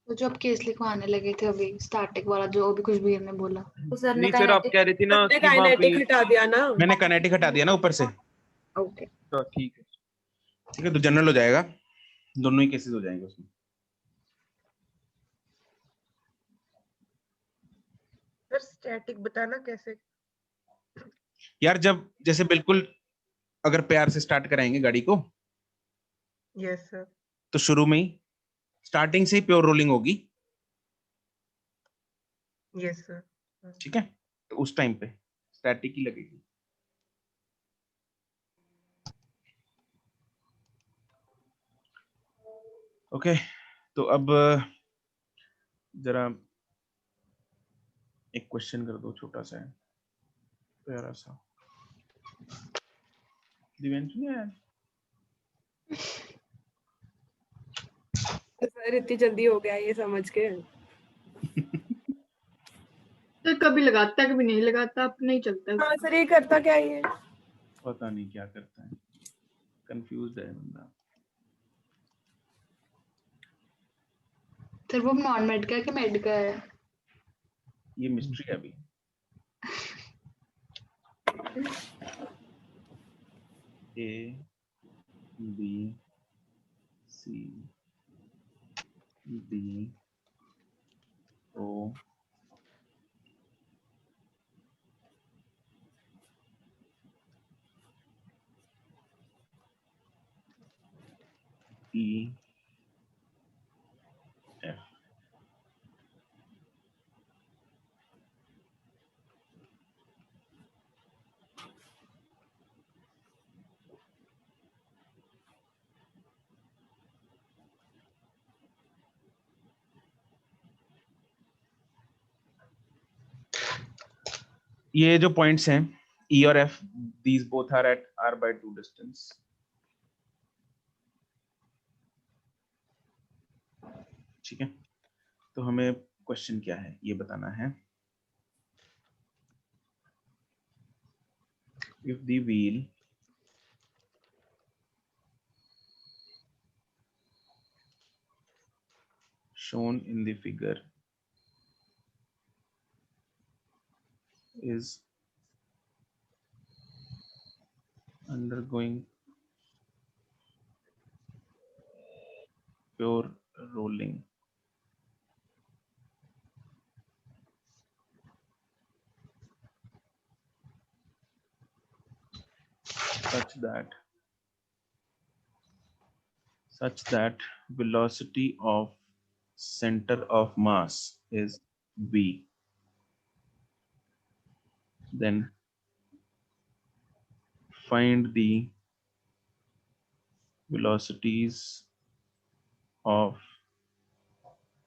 वो जो आप केस लिखवाने लगे थे अभी स्टैटिक वाला, जो अभी खुशबीर ने बोला. तो सर ने नहीं सर आप कह रहे थे ना कि वहाँ पे काइनेटिक हटा दिया ना. मैंने काइनेटिक हटा दिया ना ऊपर से. ओके अच्छा, ठीक है. ठीक है, तो जनरल हो जाएगा, दोनों ही केसेस हो जाएंगे उसमें. सर स्टैटिक बताना कैसे. यार जब जैसे बिल्कुल अगर प्यार से स्टार्ट कराएंगे गाड़ी को, यस सर. तो शुरू में ही स्टार्टिंग से ही प्योर रोलिंग होगी. Yes sir. ठीक है, तो उस टाइम पे स्टैटिक ही लगेगी. ओके, तो अब जरा एक क्वेश्चन कर दो, छोटा सा है, प्यारा सा. दिव्यांशु नहीं आया? सर इतनी जल्दी हो गया ये समझ के. तो कभी लगाता है कभी नहीं लगाता, अपना ही चलता है. हाँ सर ये करता क्या है ये? पता नहीं क्या करता है, कंफ्यूज है बंदा. सर वो नॉन मेड का है कि मेड का है? ये मिस्ट्री है अभी. A B C D O E F. ये जो पॉइंट्स हैं E और F, these both are at r/2 distance. ठीक है, तो हमें क्वेश्चन क्या है ये बताना है. If the wheel shown in the figure is undergoing pure rolling such that velocity of center of mass is v, then find the velocities of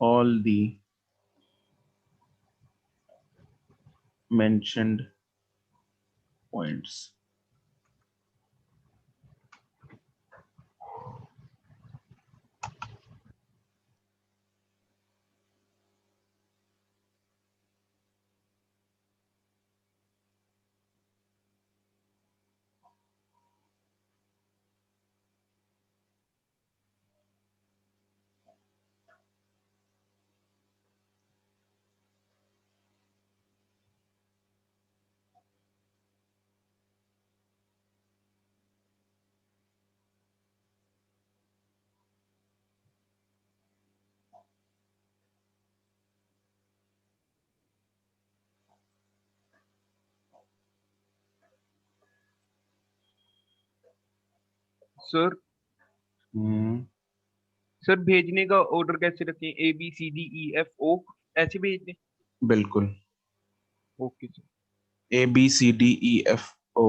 all the mentioned points. Sir sir भेजने का order कैसे रखें? ABCDEFO ऐसे भेज दें? बिल्कुल, okay sir. ABCDEFO.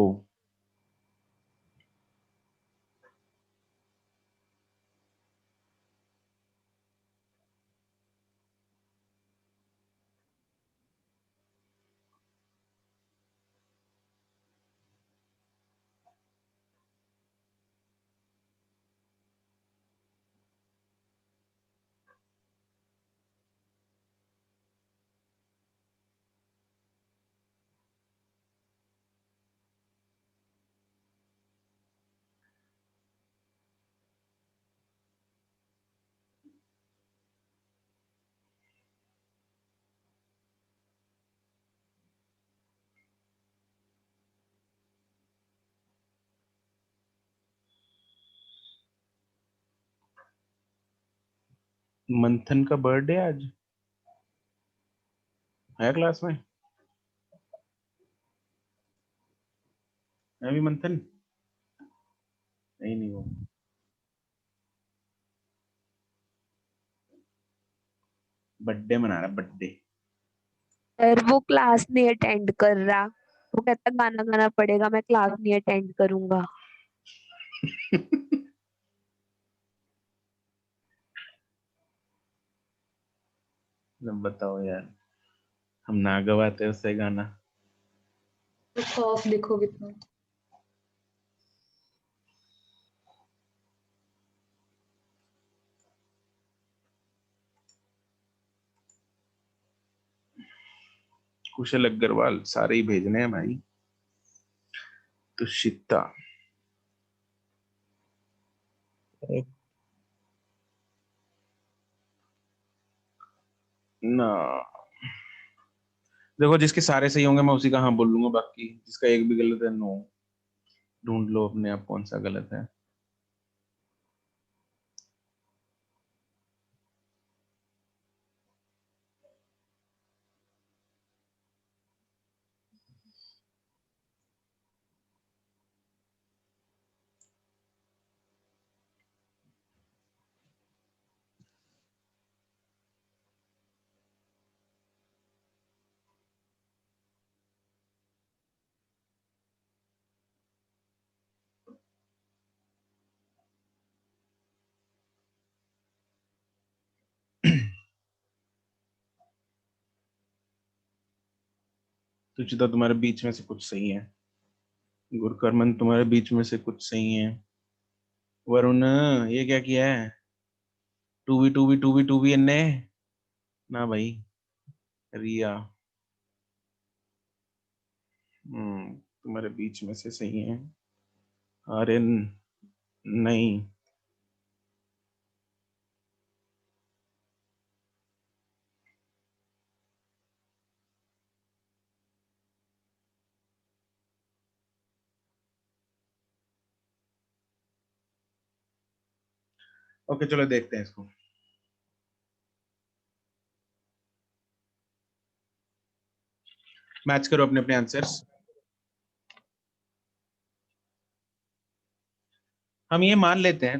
मंथन का बर्थडे आज है क्लास में. है भी मंथन? नहीं वो बर्थडे मना रहा, बर्थडे. सर वो क्लास नहीं अटेंड कर रहा, वो कहता गाना गाना पड़ेगा, मैं क्लास नहीं अटेंड करूंगा. बताओ यार, हम ना गवाते उससे गाना. खौफ देखो कितना. कुशल अग्रवाल सारे ही भेजने हैं भाई. तो शिता ना, देखो जिसके सारे सही होंगे मैं उसी का हाँ बोल लूंगा, बाकी जिसका एक भी गलत है नो. ढूंढ लो अपने आप कौन सा गलत है. सुचिता तुम्हारे बीच में से कुछ सही है, गुरकरमन तुम्हारे बीच में से कुछ सही है, वरुण ये क्या किया है, 2v अन्ने ना भाई, रिया तुम्हारे बीच में से सही है, आर्यन नहीं, ओके चलो देखते हैं इसको। मैच करो अपने अपने आंसर्स। हम ये मान लेते हैं,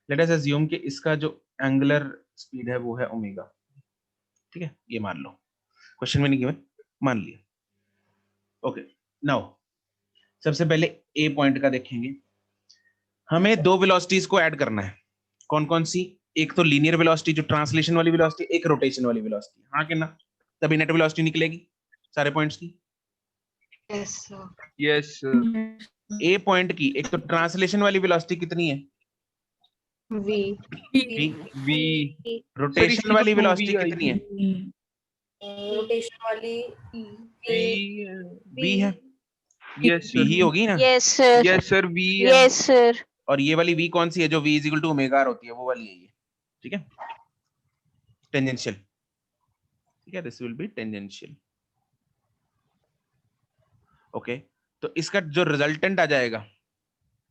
लेट अस अज्यूम कि इसका जो एंगुलर स्पीड है वो है ओमेगा, ठीक है, ये मान लो, क्वेश्चन में नहीं किया, मान लिया। ओके नाउ सबसे पहले ए पॉइंट का देखेंगे, हमें दो वेलोसिटीज को ऐड करना है, कौन कौन सी, एक तो लीनियर वेलोसिटी जो ट्रांसलेशन वाली वेलोसिटी, एक रोटेशन वाली वेलोसिटी, हाँ कि ना, तभी नेट वेलोसिटी निकलेगी सारे पॉइंट्स की। Yes sir. Yes sir. A point की एक तो ट्रांसलेशन वाली वेलोसिटी कितनी है, वी वी रोटेशन वाली वेलोसिटी कितनी है, रोटेशन वाली बी है, यस बी ही होगी ना, yes sir, yes sir V yes sir, और ये वाली v कौन सी है जो v is equal to omega R होती है, वो वाली है ये, ठीक है, टेंजेंशियल, ठीक है, this will be tangential. Okay तो इसका जो रिजल्टेंट आ जाएगा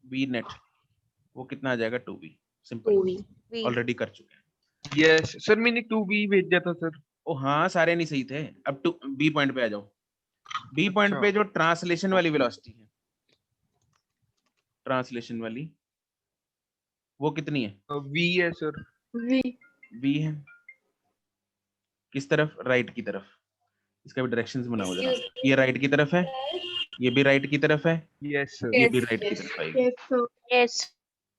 v नेट, वो कितना आ जाएगा 2v, सिंपल, ऑलरेडी कर चुके हैं। यस सर, मैंने 2v भेजा था सर। ओ हाँ सारे नहीं सही थे, अब टू बी पॉइंट पे आ जाओ। बी पॉइंट अच्छा। पे जो ट्रांसलेशन वाली वेलोसिटी है, ट्रांसलेशन वाली वो कितनी है, वी है सर। वी है, किस तरफ, राइट की तरफ, इसका भी डायरेक्शंस बनाओ जरा, ये राइट की तरफ है, ये भी राइट की तरफ है, यस सर। ये भी राइट की तरफ आएगी, यस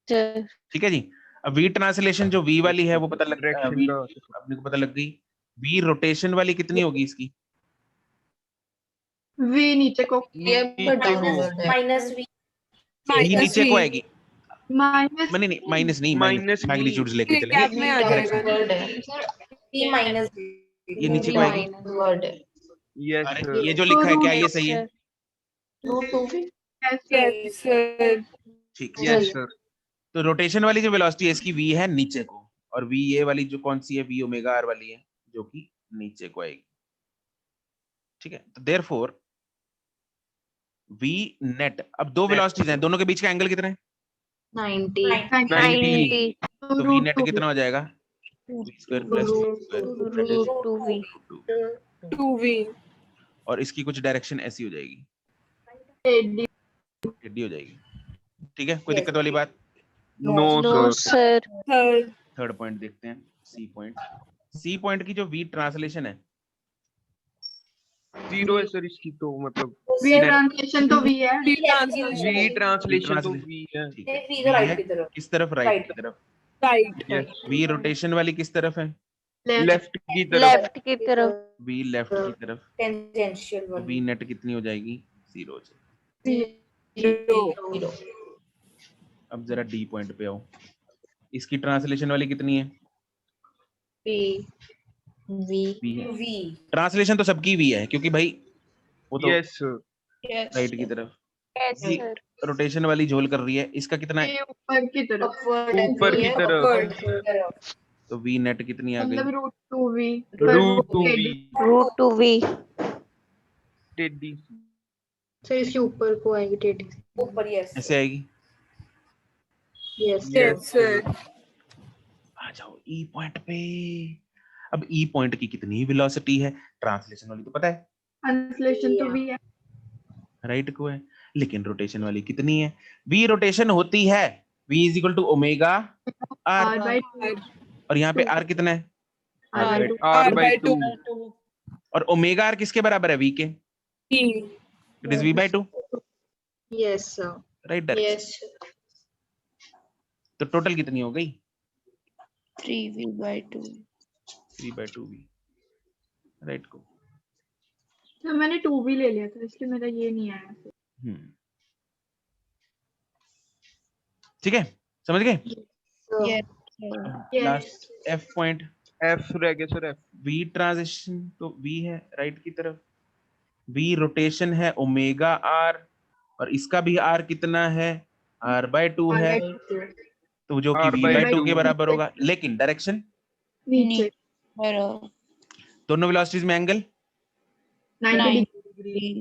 सर, ठीक है जी। अब वी ट्रांसलेशन जो वी वाली है वो पता लग डायरेक्शन का अपने को पता लग गई, वी रोटेशन वाली कितनी होगी इसकी, वी नीचे को, माइनस वी वी नीचे को आएगी, माइनस नहीं माइनस नहीं, माइनस मैग्नीट्यूड्स लेके गैप में आ चलेंगे, जाएगा। वी माइनस ये नीचे को आएगी, यस अरे सर। ये जो लिखा है क्या ये सही है, यस सर। ठीक है। Yes sir. तो रोटेशन वाली जो वेलोसिटी है इसकी v है नीचे को, और v ये वाली जो कौन सी है, v ओमेगा r वाली है जो कि नीचे को आएगी, ठीक है। तो देयरफॉर v नेट, अब दो वेलोसिटीज हैं, दोनों के बीच का एंगल कितना है, 90 90 तो v नेट कितना हो जाएगा, v square plus root 2v, 2v। और इसकी कुछ डायरेक्शन ऐसी हो जाएगी, टेढ़ी हो जाएगी, ठीक है, कोई दिक्कत वाली बात। No no sir. Sir, third point देखते हैं, सी पॉइंट, सी पॉइंट की जो v ट्रांसलेशन है, 0 है सर इसकी, तो मतलब वी ट्रांसलेशन तो वी है, वी ट्रांसलेशन तो वी है। ठीक है, वी v राइट है की तरफ, किस तरफ, राइट की तरफ, राइट। यस v रोटेशन वाली किस तरफ है, लेफ्ट की तरफ। लेफ्ट की तरफ, v लेफ्ट की तरफ, टेंजेंशियल तो वाली v नेट कितनी हो जाएगी, 0 हो जाएगी। 0 अब जरा d पॉइंट पे आओ, इसकी ट्रांसलेशन वाली कितनी है, वी v है, वी ट्रांसलेशन तो सबकी v है क्योंकि भाई वो तो यस सर। राइट की तरफ, यस सर, रोटेशन वाली झोल कर रही है, इसका कितना है, ये ऊपर की तरफ, ऊपर की तरफ, तो v नेट कितनी आ मतलब गई, root 2v, root 2v root 2v, टेढ़ी। सर इसके ऊपर को आएगी टेढ़ी, ऊपर यस ऐसे आएगी, यस यस सर। आ जाओ ई पॉइंट पे। अब ई पॉइंट की कितनी वेलोसिटी है, ट्रांसलेशन वाली तो पता है, ट्रांसलेशन तो वी है, राइट को है, लेकिन रोटेशन वाली कितनी है, v रोटेशन होती है v is equal to omega R r, by और यहाँ पे r कितना है, r by 2 और ओमेगा r किसके बराबर है, v के, it is v by 2, yes sir, right direction. तो टोटल कितनी हो गई, 3v/2, 3/2v, राइट को, तो मैंने 2 भी ले लिया था इसलिए मेरा ये नहीं आया। ठीक है, समझ गए? Yes. Last F point, F रह गया सर, F। V ट्रांजिशन तो V है राइट की तरफ, V रोटेशन है ओमेगा R, और इसका भी R कितना है, R/2 है, तो जो कि V/2 के बराबर होगा, लेकिन डायरेक्शन नीचे दोनों वेलोसिटीज में angle 90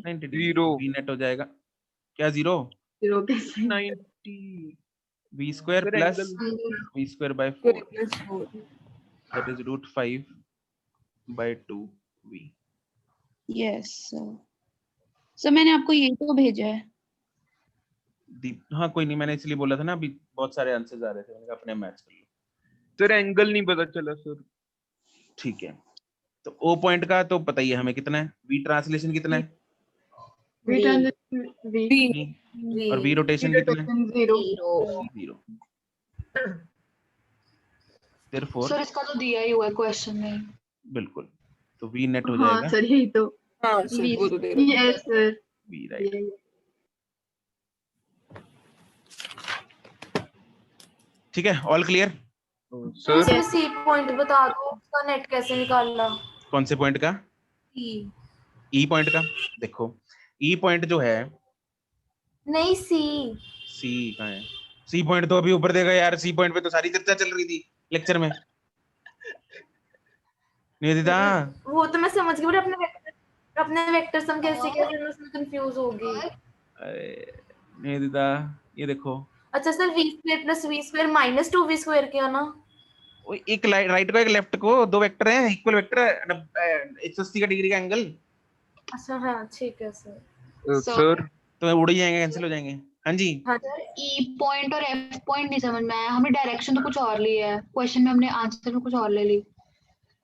90 degree, Zero। V net हो जाएगा क्या, 0 कैसे 90 V square sir plus angle V square by 4, that is √5/2V। Yes sir मैंने आपको ये तो भेजा है। हाँ कोई नहीं, मैंने इसलिए बोला था ना, अभी बहुत सारे आंसर्स आ रहे थे, मैंने कहा अपने मैच कर लो। सर एंगल नहीं पता चला सर। ठीक है, तो O पॉइंट का तो पता ही है हमें कितना है, V ट्रांसलेशन कितना है, V और V रोटेशन कितना है, 0। Therefore सर इसका तो दिया ही हुआ है क्वेश्चन में। बिल्कुल, तो V नेट हो हाँ जाएगा सर यही तो। हाँ सर वो तो दे रहा हूँ। Yes sir V right. ठीक है, all clear? Sir sir C point बता दो, उसका नेट कैसे निकालना? कौन से पॉइंट का? E पॉइंट का। देखो E पॉइंट जो है, नहीं सी C कहाँ है? C पॉइंट तो अभी ऊपर देगा यार, C पॉइंट पे तो सारी चर्चा चल रही थी लेक्चर में। निवेदिता वो तो मैं समझ गई, बट अपने वेक्टर सम कैसे कैसे मैं उसमें कंफ्यूज हो गई। निवेदिता ये देखो, अच्छा सर v² + v² - 2v² क्या ना? वो एक राइट को एक लेफ्ट को, दो वेक्टर हैं, इक्वल वेक्टर है, 180 का डिग्री का एंगल, अच्छा हाँ ठीक है सर। सर तो उड़ ही जाएंगे, कैंसिल हो जाएंगे। हाँ जी, हाँ सर E पॉइंट और F पॉइंट नहीं समझ में आया, हमने डायरेक्शन तो कुछ और ली है, क्वेश्चन में हमने आंसर में कुछ और ले ली।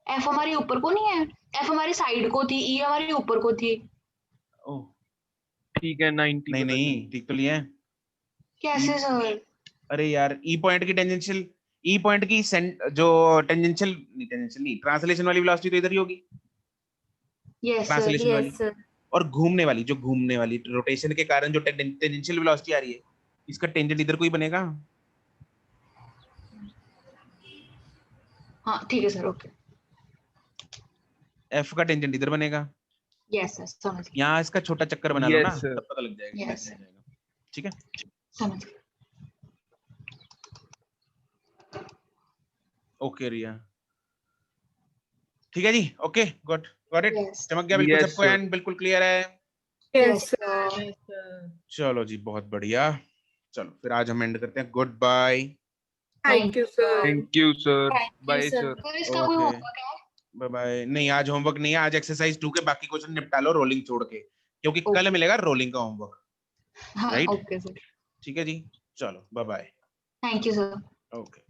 F हमारी ऊपर को नहीं है, F हमारी साइड को थी, E हमारी ऊपर को थी। ओह ठीक है 90 नहीं नहीं, ठीक तो लिया है। कैसे सर? अरे यार E पॉइंट की टेंजेंशियल, E पॉइंट की जो टेंजेंशियल नहीं, ट्रांसलेशन वाली वेलोसिटी तो इधर ही होगी, यस सर। ट्रांसलेशन वाली, यस सर। और घूमने वाली रोटेशन के कारण जो टेंजेंशियल वेलोसिटी आ रही है, इसका टेंजेंट इधर को ही बनेगा। हाँ ठीक है सर, ओके। F का टेंजेंट इधर बनेगा, यस सर समझ गया। यहाँ इसका छोटा चक्कर बना लो Yes, ना, sir. तब पता लग जाएगा Yes, कैसे sir. जाएगा। ठीक है, समझ गया। ओके रिया, ठीक है जी, ओके गॉट इट, Yes. चमक गया बिल्कुल Yes, सबको, sir. एंड बिल्कुल क्लियर है। Yes sir. चलो जी, बहुत बढ़िया, चलो फिर आज हम एंड करते हैं, good bye. Thank you sir. Thank you sir, Thank you, bye sir. Sir. Sir इसका कोई Okay. होमवर्क है? Bye bye. नहीं आज होमवर्क नहीं है, आज एक्सरसाइज 2 के बाकी क्वेश्चन निपटा लो रोलिंग छोड़ के, क्योंकि कल Okay. मिलेगा रोलिंग का होमवर्क। हाँ Right? ओके सर, ठीक है जी, चलो bye bye. Thank you sir. Okay.